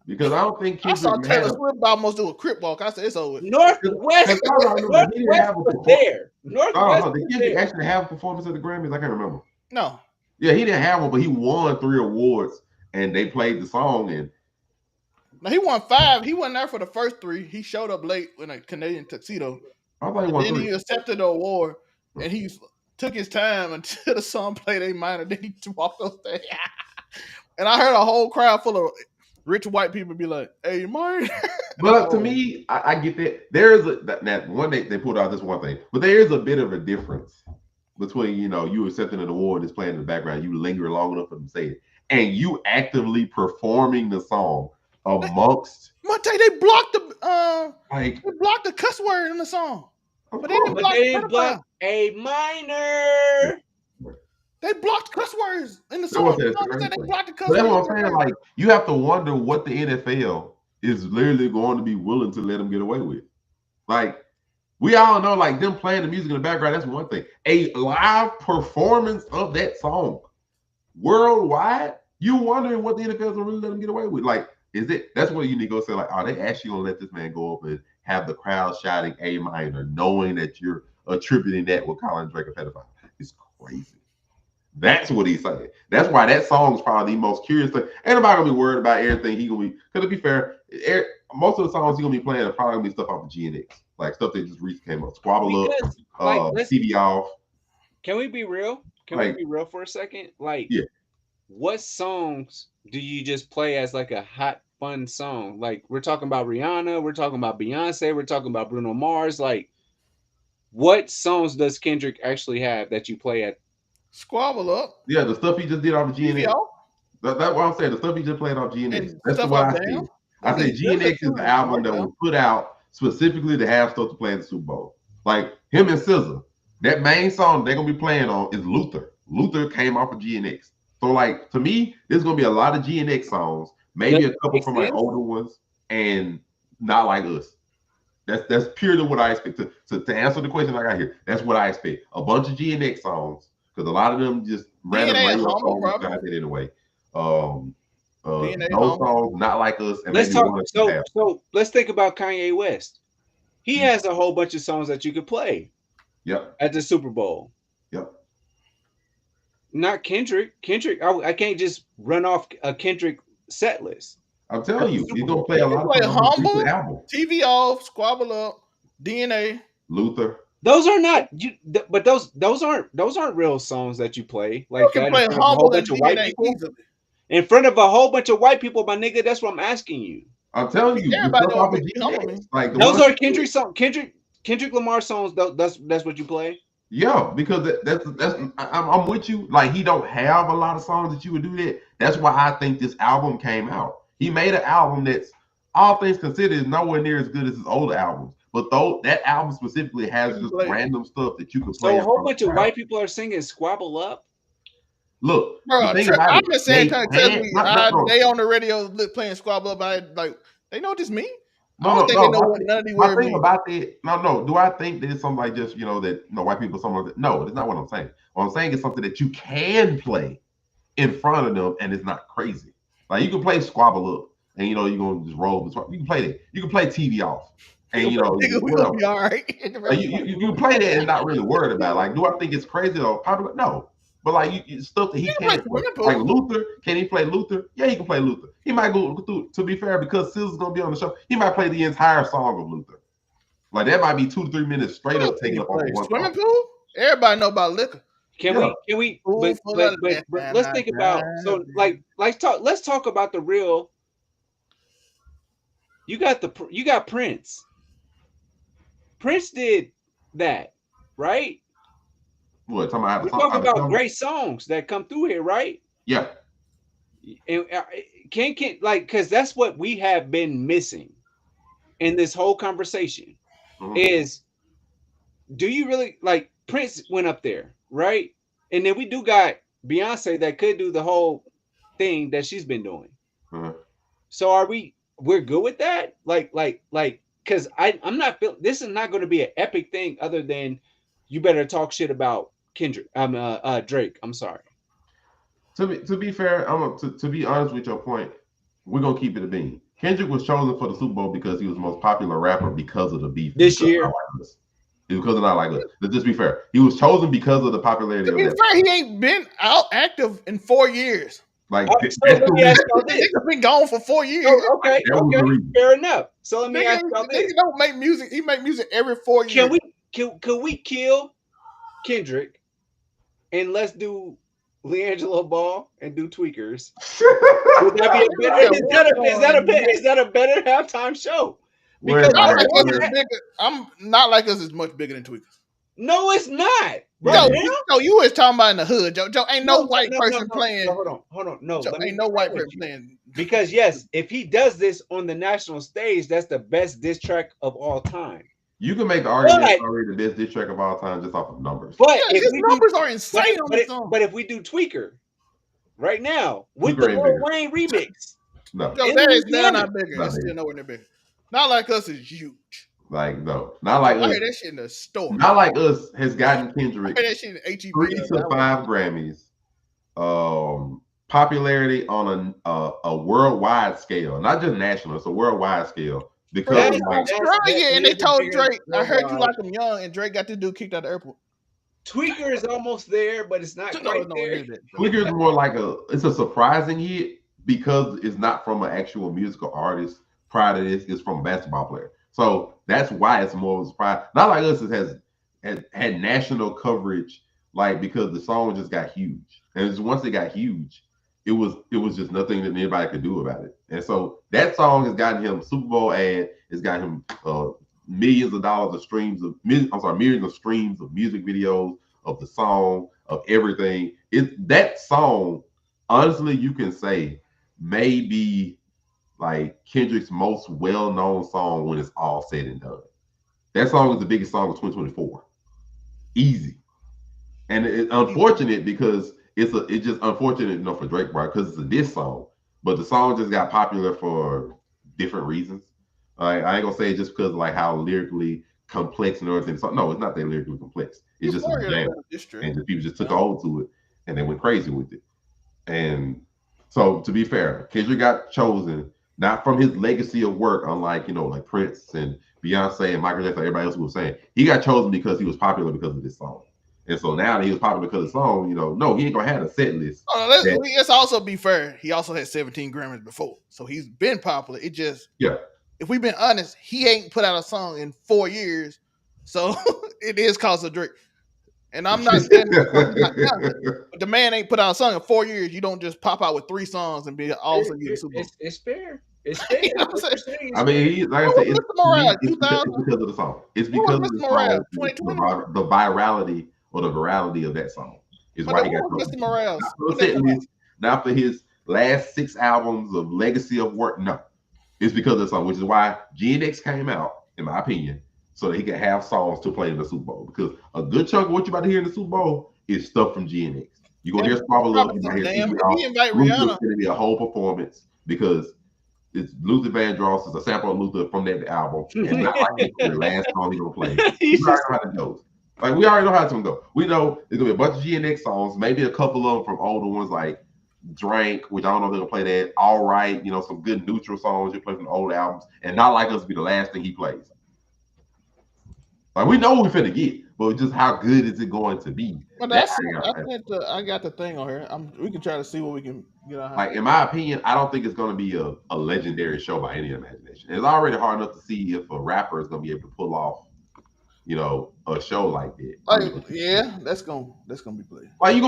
Because I don't think I saw Taylor Swift almost do a crip walk. I said it's over. Northwest was there. Northwest did he actually have a performance at the Grammys? I can't remember. No. Yeah, he didn't have one, but he won 3 awards, and they played the song. And now he won 5. He wasn't there for the first 3. He showed up late in a Canadian tuxedo. I thought he won 3. He accepted the award, and he took his time until the song played A minor. Then he walked on stage. And I heard a whole crowd full of rich white people be like, "A minor." But to me, I get that. There is that one they pulled out this one thing, but there is a bit of a difference between you accepting an award that's playing in the background, you linger long enough for them to say it, and you actively performing the song amongst. Monte, they blocked the cuss word in the song, but they didn't block A minor. They blocked cuss words in the song. They blocked the cuss words. That's words. what I'm saying. Like, you have to wonder what the NFL is literally going to be willing to let them get away with. Like, we all know, like, them playing the music in the background, that's one thing. A live performance of that song worldwide, you wondering what the NFL is going to really let them get away with. Like, that's what you need to go say, like, are they actually going to let this man go up and have the crowd shouting A minor, knowing that you're attributing that with calling Drake a pedophile? It's crazy. That's what he's saying. That's why that song is probably the most curious thing. Ain't nobody gonna be worried about everything he gonna be. Because to be fair, most of the songs he's gonna be playing are probably gonna be stuff off of GNX, like stuff that just recently came up. Squabble Up, TV Off. Can we be real? Can we be real for a second? Like, what songs do you just play as like a hot, fun song? Like, we're talking about Rihanna, we're talking about Beyonce, we're talking about Bruno Mars. Like, what songs does Kendrick actually have that you play at? Squabble Up. Yeah, the stuff he just did off of GNX. That's what I'm saying. The stuff he just played off GNX. That's what I see. I say GNX is the album that was put out specifically to have stuff to play in the Super Bowl. Like him and SZA. That main song they're gonna be playing on is Luther. Luther came off of GNX. So like to me, there's gonna be a lot of GNX songs, maybe Does a it couple make from like sense? older ones, and Not Like Us. That's purely what I expect. To answer the question I got here, that's what I expect. A bunch of GNX songs, because a lot of them just random DNA and radio Humble, songs probably. got it anyway. Um, DNA those Humble. songs, Not Like Us, and Let's maybe talk. one or two So half. so let's think about Kanye West. He Mm. has a whole bunch of songs that you could play Yep, at the Super Bowl. yep. Not Kendrick. Kendrick, I can't just run off a Kendrick set list I'm at telling the you, Super he's gonna Bowl. play You a can lot of play songs on his recent Humble, album. TV Off, Squabble Up, DNA. Luther. Those are not you, but those aren't real songs that you play You like can that in play front of a whole Humble and bunch of white DNA people. easily. In front of a whole bunch of white people, my nigga. That's what I'm asking you. I'm telling you, the Everybody stuff know off what of Big Humble GNX, mean. like the Those ones. are Kendrick Lamar songs. That's what you play. Yeah, because I'm with you. Like he don't have a lot of songs that you would do that. That's why I think this album came out. He made an album that's all things considered is nowhere near as good as his older albums. But though that album specifically has You just play. random stuff that you can play So a in whole front of bunch the of crowd. white people are singing "Squabble Up." Look, the Bro, thing about I'm it, in San they Antonio, can no, they on the radio playing Squabble Up. They know what this mean. I no, don't no, think they no. know what none of these My words thing mean. about that, no. Do I think that it's something like just that white people something like that? No, that's not what I'm saying. What I'm saying is something that you can play in front of them and it's not crazy. Like you can play Squabble Up and you're gonna just roll the you can play that. You can play TV Off and Nigga, we gonna whatever. be all right. Like, you play that and not really worried about it. Like, do I think it's crazy though? Probably no. But like stuff that he You can play can play. Swimming Pool. Like Luther, can he play Luther? Yeah, he can play Luther. He might go through. To be fair, because Scissor's gonna be on the show, he might play the entire song of Luther. Like that might be 2 to 3 minutes straight up taking up on one Swimming song. Pool? Everybody know about liquor. Can Yeah. we Pool but full but of but, liquor but and let's I think about so drive let's talk about the real. You got Prince. Prince did that, right? What talking about? We're talking about great songs that come through here, right? Yeah. And can like because that's what we have been missing in this whole conversation is do you really like Prince went up there, right? And then we do got Beyonce that could do the whole thing that she's been doing. So we're good with that? Like because I'm not this is not going to be an epic thing other than you better talk shit about Kendrick. Drake. I'm sorry. To be fair, to be honest with your point, we're gonna keep it a bean. Kendrick was chosen for the Super Bowl because he was the most popular rapper because of the beef this year. Because of Not Like Us. Let's just be fair. He was chosen because of the popularity. To be fair, he ain't been out active in 4 years. Like so let me ask y'all this. Nigga been gone for 4 years. Okay, fair enough. So let me ask y'all this. Nigga don't make music. He make music every 4 years. Can we kill Kendrick and let's do LeAngelo Ball and do Tweakers? Would that be a better? Is that a better halftime show? Because Not Like Us is much bigger than Tweakers. No, it's not. Right now? You was talking about in the hood, Joe. Ain't no white person playing. Hold on. No, Joe, ain't no white person playing. Because yes, if he does this on the national stage, that's the best diss track of all time. You can make the argument it's already the best diss track of all time just off of numbers. But if his numbers are insane on the song. But if we do Tweaker right now with the Lil Wayne remix, no, that is not bigger. It's still nowhere near bigger. Not Like Us is huge. Like no, Not Like Us. I heard that shit in the store. Not Like Us has gotten Kendrick that shit in HEB 3 to 5 Grammys, popularity on a worldwide scale, not just national. It's a worldwide scale because Australia and they told Drake, "I heard you like him young," and Drake got this dude kicked out of the airport. Tweaker is almost there, but it's not quite there. Tweaker is more like it's a surprising hit because it's not from an actual musical artist. Prior to this, it's from a basketball player. So that's why it's more of a surprise. Not Like Us has had national coverage, like because the song just got huge. And once it got huge, it was just nothing that anybody could do about it. And so that song has gotten him Super Bowl ad. It's got him millions of dollars of streams of millions of streams of music videos of the song of everything. That song, honestly, you can say maybe like Kendrick's most well-known song when it's all said and done. That song is the biggest song of 2024. easy. And it's unfortunate because it's just unfortunate, for Drake, right? Because it's a diss song, but the song just got popular for different reasons. I ain't gonna say just because like how lyrically complex and everything. So no, it's not that lyrically complex. It's just a jam, and just people just took hold to it and they went crazy with it. And so, to be fair, Kendrick got chosen not from his legacy of work, unlike like Prince and Beyonce and Michael Jackson, everybody else was saying. He got chosen because he was popular because of this song. And so now that he was popular because of the song, no, he ain't gonna have a set list. Let's also be fair. He also had 17 Grammys before, so he's been popular. It just if we've been honest, he ain't put out a song in 4 years, so it is cause of Drake. And I'm not saying but the man ain't put out a song in 4 years. You don't just pop out with 3 songs and be all of a sudden get a Super Bowl. It's fair. It's fair. You know what I'm saying? I mean, like I said, it's because of the song. It's because of the song, the virality or the virality of that song is why he got Mr. Morales. Not for his last 6 albums of legacy of work. No, it's because of the song, which is why GNX came out, in my opinion, so that he could have songs to play in the Super Bowl. Because a good chunk of what you're about to hear in the Super Bowl is stuff from GNX. You're gonna hear Squabble Up. You're gonna hear invite Rihanna. It's gonna be a whole performance because it's Luther Vandross is a sample of Luther from that album, and not like the last song he's gonna play. We already know how it goes. Like we already know how it's gonna go. We know there's gonna be a bunch of GNX songs, maybe a couple of them from older ones like Drank, which I don't know if they're gonna play that. All Right, some good neutral songs you play from the old albums, and Not Like Us to be the last thing he plays. Like we know what we're finna get, but just how good is it going to be? But I got the thing on here. We can try to see what we can get on. Like in my opinion, I don't think it's going to be a legendary show by any imagination. It's already hard enough to see if a rapper is going to be able to pull off, a show like that. Yeah, that's gonna be played. Like we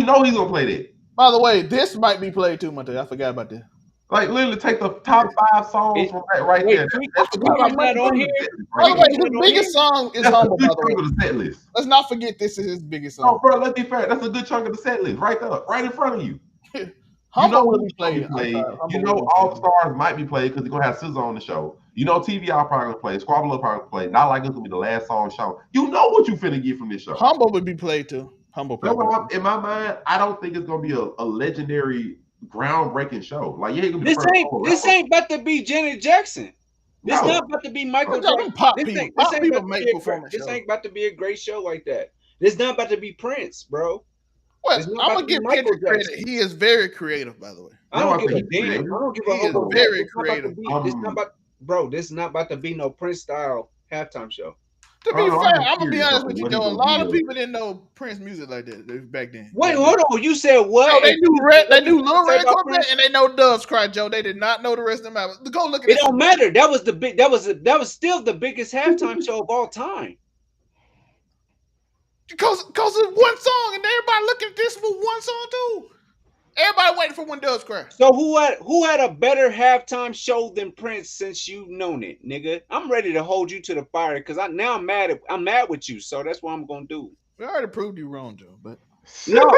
know he's gonna play that. By the way, this might be played too, Monte. I forgot about that. Like literally take the top 5 songs from that right there. That's not on here. By the way, his biggest song is Humble. By the way, the set list. Let's not forget this is his biggest song. Oh, bro, let's be fair. That's a good chunk of the set list right there, right in front of you. Humble will be played. All the stars might be played because they're gonna have SZA on the show. TVI probably gonna play. Squabble Up probably play. Not Like It's gonna be the last song show. You know what you finna get from this show. Humble would be played too. Humble. In my mind, I don't think it's gonna be a legendary, groundbreaking show. Like this ain't about to be Janet Jackson. This not about to be Michael Jackson. This ain't about to be a great show like that. This not about to be Prince, bro. Well, I'm gonna give Kendrick credit. He is very creative, by the way. I don't give a damn. I don't give a He is very creative. This is not about to be no Prince style halftime show. To be fair, I'm gonna be honest with you, though. A lot of people didn't know Prince music like that back then. Wait, hold on. You said what? No, they knew Lil Red Corvette and they know Doves Cry, Joe. They did not know the rest of them albums. Go look at it. It don't matter. That was still the biggest halftime show of all time. Because of one song, and everybody looking at this for one song too. Everybody waiting for When Doves Cry. So who had a better halftime show than Prince since you've known it, nigga? I'm ready to hold you to the fire because I'm mad with you. So that's what I'm gonna do. We already proved you wrong, Joe. But no,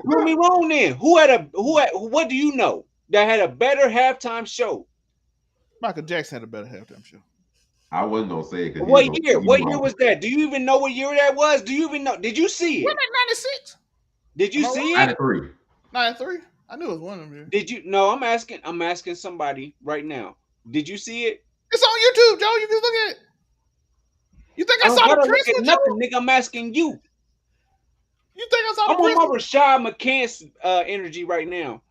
prove me wrong then. What do you know that had a better halftime show? Michael Jackson had a better halftime show. I wasn't gonna say it. What year was that? Do you even know what year that was? Do you even know? Did you see it? Wasn't it 96? Did you see it? 93. 93? I knew it was one of them. Did you? No, I'm asking somebody right now. Did you see it? It's on YouTube, Joe. You can look at it. You think I saw the Prince? Nothing, nigga. I'm asking you. You think I saw the Prince? I'm on my Rashad McCants energy right now.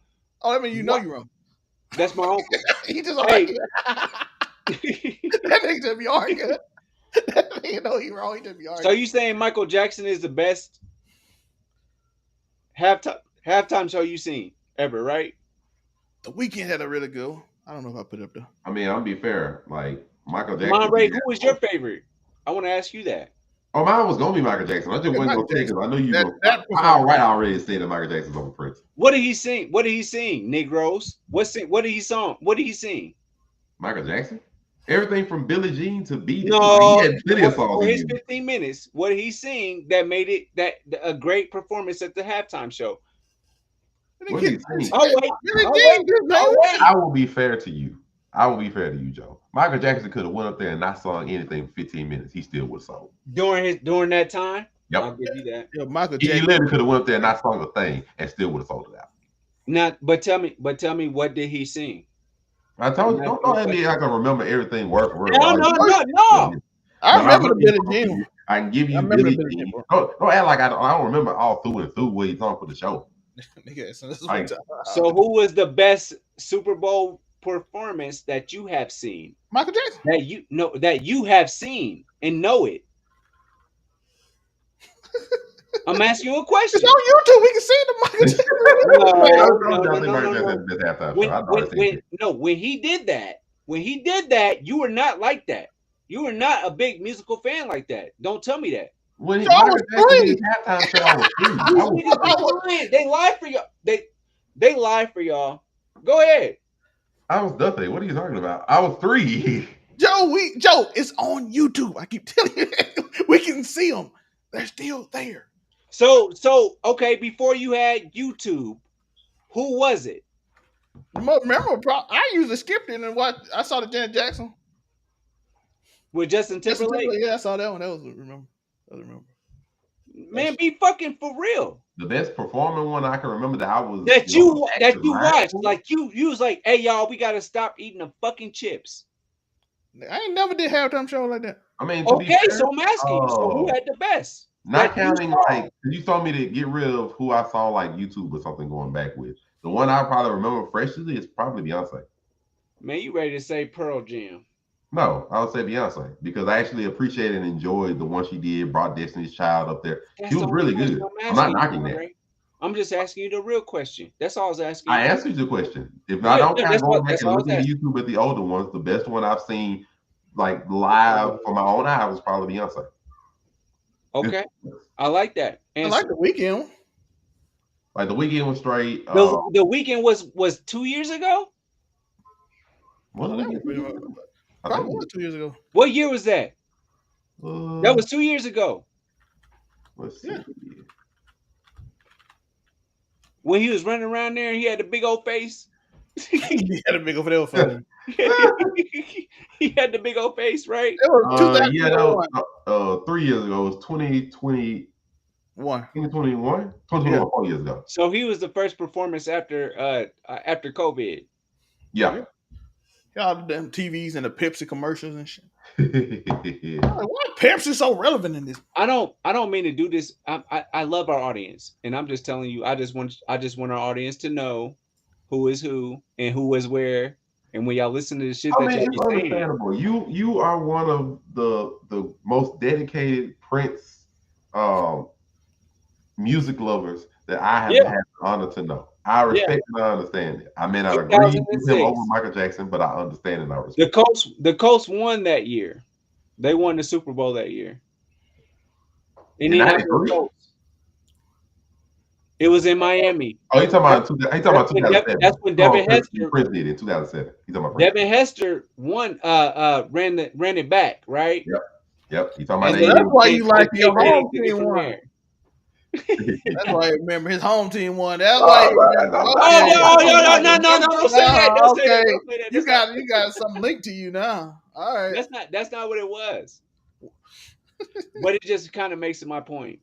Oh, I mean, you're wrong. That's my uncle. He just argued. That nigga just be arguing. That nigga know he wrong. He just be arguing. So you saying Michael Jackson is the best halftime show you seen ever, right? The Weeknd had a really good one. I don't know if I put it up there. I mean, I'll be fair. Like Michael Jackson. Monray, who was your favorite? I want to ask you that. Oh, mine was gonna be Michael Jackson. I just wasn't gonna say because I know you. I already said that Michael Jackson's over Prince. What did he sing? What did he sing? Negroes. What did he sing? What did he sing? Michael Jackson. Everything from Billie Jean to Beat It. No, he had plenty of songs. For his 15 minutes, what did he sing that made it a great performance at the halftime show? What did he sing? I will be fair to you. Joe. Michael Jackson could have went up there and not sung anything for 15 minutes. He still would have sung. During that time? I'll Yep. give you that. Yeah, Michael He Jackson. literally could have went up there and not sung a thing and still would have sold it out. Not, but tell me, what did he sing? I told you, I'm don't asking you a let me. I question. can remember everything word for word. No, All no, you- no, no. I remember the remember Billie you- Jean. I can give I you remember Billie the Billie Jean. Jean. Don't act like I don't remember all through and through what he's on for the show. Nigga, so this is Like, what So who was the best Super Bowl performance that you have seen? Michael Jackson. That you have seen and know it. I'm asking you a It's question. on YouTube. We can see the Michael Jackson. When he did that, you were not like that. You were not a big musical fan like that. Don't tell me that. when Y'all Michael was Jackson did free. his halftime show, I was free. These I was niggas be lying. They lie for y'all. They lie for y'all. Go ahead. I was nothing. What are you talking about? I was 3. Joe, it's on YouTube. I keep telling you that. We can see them. They're still there. So okay, before you had YouTube, who was it? Remember, I usually skipped it and watched. I saw the Janet Jackson. With Justin Timberlake? Yeah, I saw that one. That was remember. Man, be fucking for real. The best performing one I can remember that I was That you actually watched. live. Like you was like, hey y'all, we gotta stop eating the fucking chips. I ain't never did halftime show like that. I mean, to be Okay, fair, so I'm asking you. So who had the best? not That you counting saw? like you told me to get rid of who I saw like YouTube or something going back with. The one I probably remember freshly is probably Beyonce. Man, you ready to say Pearl Jam? No, I would say Beyonce because I actually appreciated and enjoyed the one she did. Brought Destiny's Child up there. That's She was the really only good. question I'm not asking knocking you, that. Ray. I'm just asking you the real question. That's all I was asking you. I answered your question. If Yeah, I don't yeah, count that's going what- back that's and all I was looking at asking. YouTube at the older ones, the best one I've seen like live for my own eye was probably Beyonce. Okay, I like that. I And like the weekend. Like the weekend was straight. the weekend was 2 years ago. Was That it? was I probably think was 2 years ago. What year was that? That was 2 years ago Let's see. Yeah. when he was running around there and he had the big old face. He had a big over there for He had the big old face, right? It was 2001. Yeah, that was 3 years ago. It was 2020, 2021, 2021, 4 years ago. So he was the first performance after COVID. Yeah. All the damn TVs and the Pepsi commercials and shit. Yeah. Like, why Pepsi so relevant in this? I don't mean to do this. I love our audience, and I'm just telling you. I just want our audience to know who is who and who is where. And when y'all listen to the shit I that mean, y'all it's be saying, understandable. You are one of the most dedicated Prince music lovers that I have had the honor to know. I respect and I understand it. I may not agree with him over Michael Jackson, but I understand and I respect. The Colts won that year. They won the Super Bowl that year. In 93? It was in Miami. Oh, you talking about 2007? That's when Devin Hester Prince did in 2007. You talking about Devin Hester won. Ran it back, right? Yep. You talking about? So that's why you like your home team won. There. That's why I remember his home team won. That's No, don't say that. Don't say that. Don't say that. You got something linked to you now. All right. That's not what it was. But it just kind of makes it my point.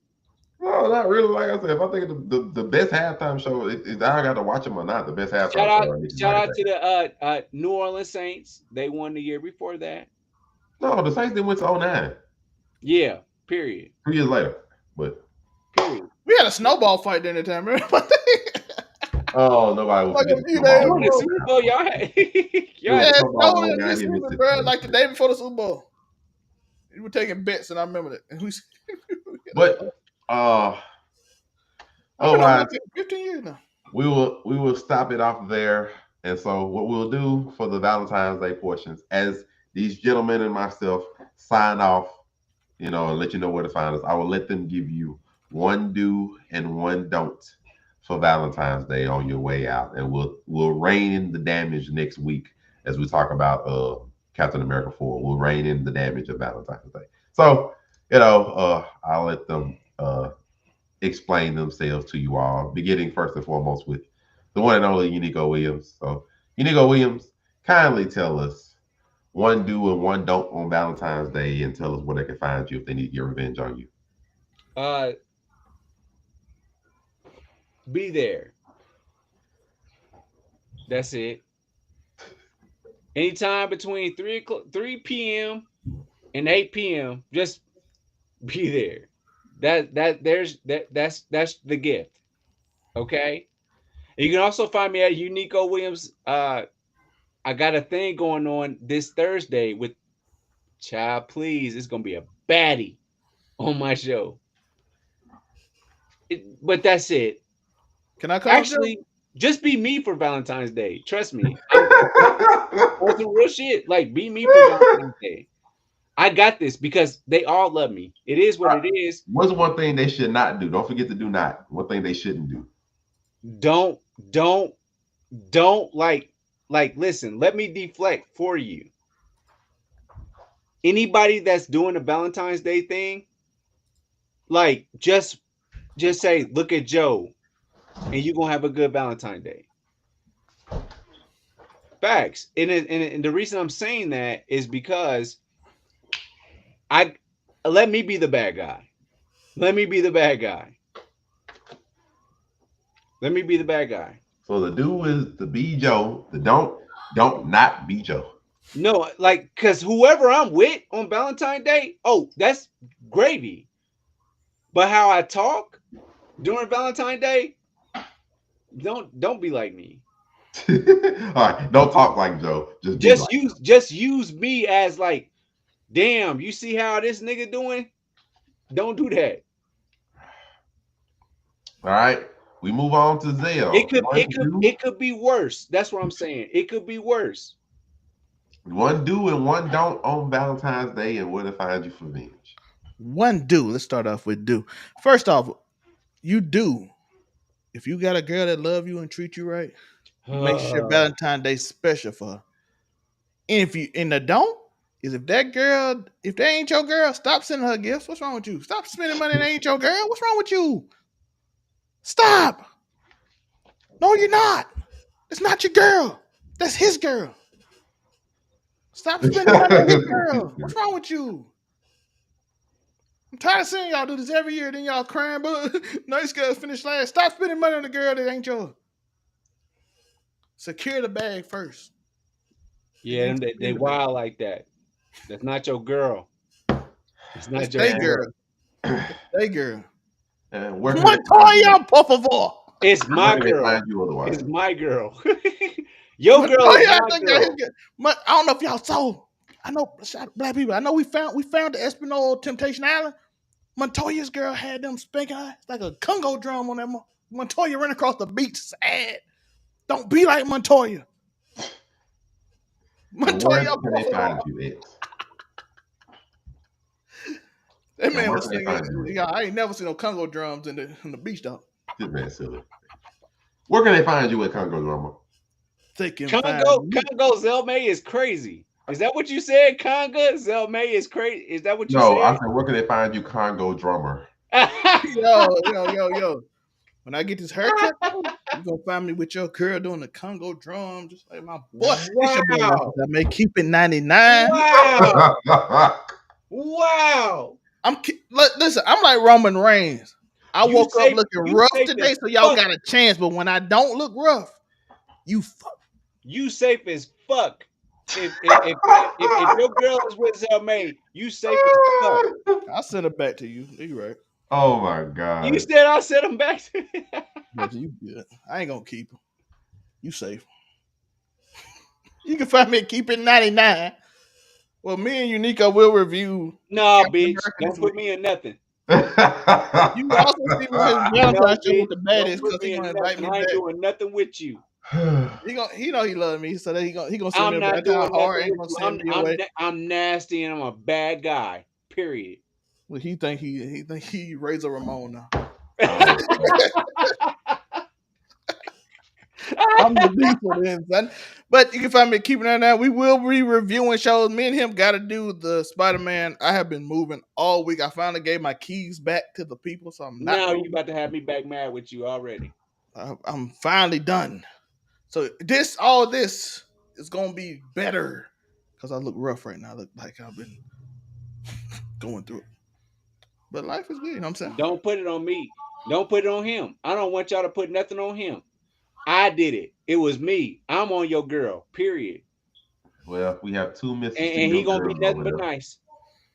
No, not really. Like I said, if I think the best halftime show, I got to watch them or not. The best halftime show. Shout out to the New Orleans Saints. They won the year before that. No, the Saints didn't win to 09. Yeah. Period. 2 years later, but. Period. We had a snowball fight during that time, remember? Oh, nobody was. Like the Super Bowl, y'all had. Like the day before the Super Bowl. We were taking bets, and I remember that. But oh, 15 years now. We will stop it off there. And so what we'll do for the Valentine's Day portions, as these gentlemen and myself sign off, and let you know where to find us, I will let them give you one do and one don't for Valentine's Day on your way out. And we'll rein in the damage next week as we talk about Captain America 4. We'll rein in the damage of Valentine's Day. So, I'll let them explain themselves to you all, beginning first and foremost with the one and only Unico Williams. So, Unico Williams, kindly tell us one do and one don't on Valentine's Day and tell us where they can find you if they need to get revenge on you. Uh, be there. That's it. Anytime between 3 p.m. and 8 p.m. Just be there. That's the gift. Okay. And you can also find me at Unico Williams. I got a thing going on this Thursday with Child. Please, it's gonna be a baddie on my show. But that's it. Can I call Joe? Actually, just be me for Valentine's Day. Trust me. On some real shit. Like, be me for Valentine's Day. I got this because they all love me. It is what it is. What's one thing they should not do? Don't forget to do not. One thing they shouldn't do. Don't, don't, don't listen, let me deflect for you. Anybody that's doing a Valentine's Day thing, like just say, look at Joe, and you're gonna have a good Valentine's Day. Facts. And the reason I'm saying that is because let me be the bad guy. Let me be the bad guy. Let me be the bad guy. So the do is to be Joe. The don't not be Joe. No, like, because whoever I'm with on Valentine's Day, oh, that's gravy. But how I talk during Valentine's Day, don't be like me. All right, don't talk like Joe. Just use me as like, damn, you see how this nigga doing? Don't do that. All right, we move on to Zell. It could be worse. That's what I'm saying. It could be worse. One do and one don't on Valentine's Day, and where to find you for revenge. One do. Let's start off with do. First off, you do. If you got a girl that love you and treat you right, make sure Valentine's Day special for her. And if you in the don't, is if that ain't your girl, stop sending her gifts. What's wrong with you? Stop spending money that ain't your girl. What's wrong with you? Stop. No, you're not. It's not your girl. That's his girl. Stop spending money on his girl. What's wrong with you? I'm tired of seeing y'all do this every year. Then y'all crying, but nice girls finish last. Stop spending money on the girl that ain't yours. Secure the bag first. Yeah, they wild like that. That's not your girl. It's not your girl. They girl. Montoya, por favor. It's my girl. It's my girl. Your girl is my girl. I don't know if y'all saw. I know black people. I know we found the Espinal Temptation Island. Montoya's girl had them spanking her. It's like a Congo drum on that. Montoya ran across the beach. Sad. Don't be like Montoya. Montoya, where can they find you at? That man was singing. Yeah, I ain't never seen no Congo drums in the beach though. This man silly. Where can they find you at Congo drummer? Congo Zelmay is crazy. Is that what you said? Congo Zelmay is crazy. Is that what you said? No, I said where can they find you, Congo drummer? yo. When I get this haircut, you gonna find me with your girl doing the Congo drum, just like my boy. Wow. I may keep it 99. Wow. Wow. Listen. I'm like Roman Reigns. I woke up looking rough today, so y'all got a chance. But when I don't look rough, you fuck. You safe as fuck. If your girl is with Zelmay, you safe as fuck. I'll send it back to you. You right. Oh my god. You said I'll send him back to you good. I ain't gonna keep him. You safe. You can find me at Keep It 99. Well, me and Unico will review. No, bitch. Don't put me in nothing. You also see me with Valentine's show with the baddest because he gonna invite me back. I ain't doing nothing with you. He know he love me, so that he gonna send me back. I'm nasty and I'm a bad guy. Period. Well, he think he Razor Ramon now. I'm the diesel then, son. But you can find me keeping that now. We will be reviewing shows. Me and him got to do the Spider-Man. I have been moving all week. I finally gave my keys back to the people, so I'm not. Now you about to have me back mad with you already. I'm finally done. So all this is gonna be better because I look rough right now. I look like I've been going through it. But life is good. You know what I'm saying? Don't put it on me. Don't put it on him. I don't want y'all to put nothing on him. I did it. It was me. I'm on your girl. Period. Well, we have two misses to And he your gonna be girls nothing over but there. nice.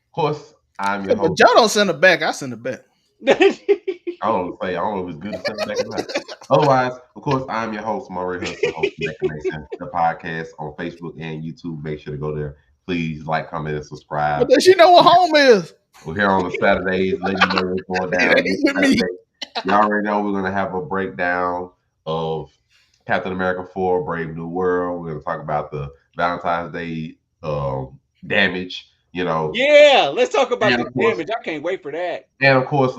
Of course, I'm Yeah, your but host. y'all don't send it back. I send it back. I don't know if it's good to send it back or not. Otherwise, of course, I'm your host, Murray Hudson, host of Nation, the podcast on Facebook and YouTube. Make sure to go there. Please like, comment, and subscribe. But does she know what home is? We're here on the Saturdays, letting you know what's going It down ain't this with me. Saturday. You already know we're gonna have a breakdown of Captain America 4, Brave New World. We're gonna talk about the Valentine's Day damage, you know. Yeah, let's talk about And this of course, damage. I can't wait for that. and of course,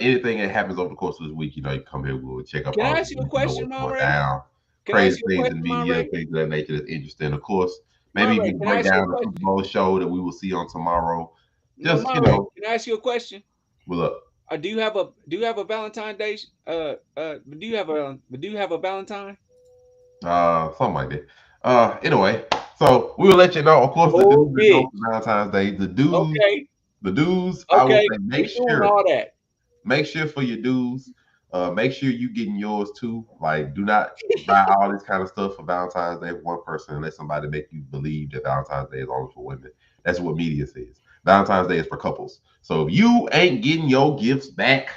anything that happens over the course of this week, you know, you come here, we'll check up Can on I it, ask you a let you know question, what's going Monray? down. Can I ask Crazy you a things question, in media, Monray? things of that nature that's interesting. Of course, maybe Monray, we can I break ask you a down the question? Super Bowl show that we will see on tomorrow. No, Just, you Monray, know, can I ask you a question? well, look, Do you have a Valentine Day? Do you have a Valentine? something like that. Anyway, so we will let you know. Of course, the Oh, dudes that go bitch. for Valentine's Day, Okay, the dudes, I will okay. say, We doing all that. make sure for your dues, make sure you getting yours too. Like, do not buy all this kind of stuff for Valentine's Day for one person and let somebody make you believe that Valentine's Day is only for women. That's what media says. Valentine's Day is for couples. So if you ain't getting your gifts back,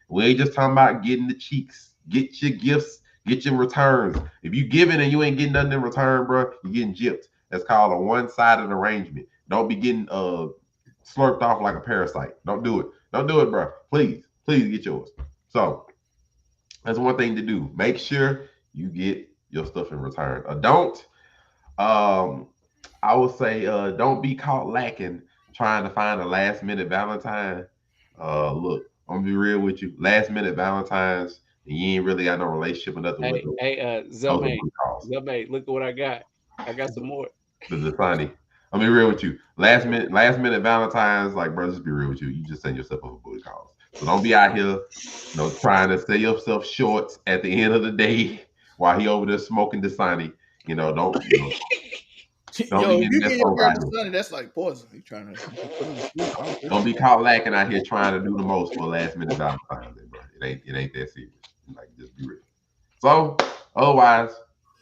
we ain't just talking about getting the cheeks. Get your gifts, get your returns. If you giving and you ain't getting nothing in return, bro, you're getting gypped. That's called a one-sided arrangement. Don't be getting slurped off like a parasite. Don't do it. Don't do it, bro. Please get yours. So that's one thing to do. Make sure you get your stuff in return. Don't. Um, I would say don't be caught lacking trying to find a last minute Valentine. Look, I'm gonna be real with you. Last minute Valentines, and you ain't really got no relationship or nothing with them. Those are Zelmaine, good calls. look at what I got. I got some more. The funny. I'm be real with you. Last minute Valentines, like bro, just be real with you. You just send yourself up a booty calls. So don't be out here, trying to sell yourself short at the end of the day while he over there smoking Dasani. Don't Yo, be if getting you that get your folk girl out the here. sunny, that's like poison. You trying to put her to sleep. I don't think Don't so. be caught lacking out here trying to do the most for a last minute Valentine's Day, bro. It ain't that serious. Like, just be real. So otherwise,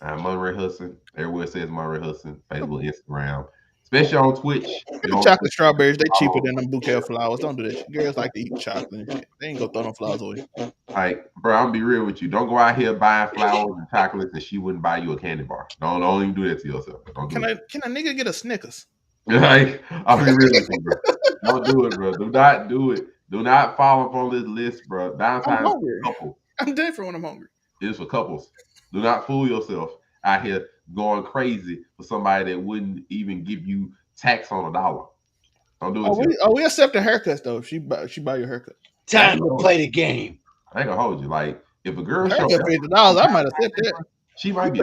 I'm Monray Hudson. Everywhere says Monray Hudson. Facebook, Instagram, especially on Twitch. Them chocolate strawberries, they cheaper than them bouquet of flowers. Don't do that shit. Girls like to eat chocolate and shit. They ain't gonna throw them flowers away. Like, bro, I'm gonna be real with you. Don't go out here buying flowers and chocolates, and she wouldn't buy you a candy bar. Don't even do that to yourself. Don't do it. Can a nigga get a Snickers? Like, I'll be real with you, bro. Don't do it, bro. Do not do it. Do not follow up on this list, bro. I'm Valentine's hungry. couple. I'm different when I'm hungry. It is for couples. Do not fool yourself out here going crazy for somebody that wouldn't even give you tax on $1. Don't do it to yourself. We accepting haircuts though. If she buy your haircut. I Time ain't to gonna play the game. hold you. Like, if a girl show Haircut up, $50, I might accept that. she might be.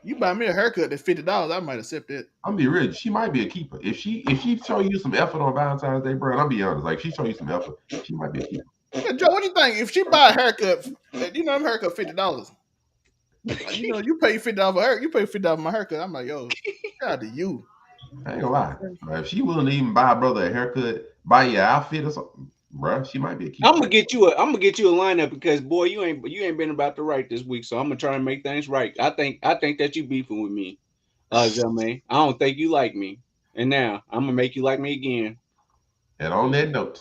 You buy me a haircut that's $50, I might accept that. I'm be real. She might be a keeper. If she show you some effort on Valentine's Day, bro, and I'll be honest, like, if she show you some effort, she might be a keeper. Yeah, Joe, what do you think? If she buy a haircut, I'm haircut $50. Like, you pay $50 for her. You pay $50 for my haircut. I'm like, yo, shout out to you. I ain't gonna lie. Bro, if she willing to even buy a brother a haircut, buy your outfit or something, bro, she might be a keeper. I'm gonna get you a lineup because boy, you ain't been about to right this week, so I'm gonna try and make things right. I think that you beefing with me, Zelmaine. I don't think you like me, and now I'm gonna make you like me again. And on that note,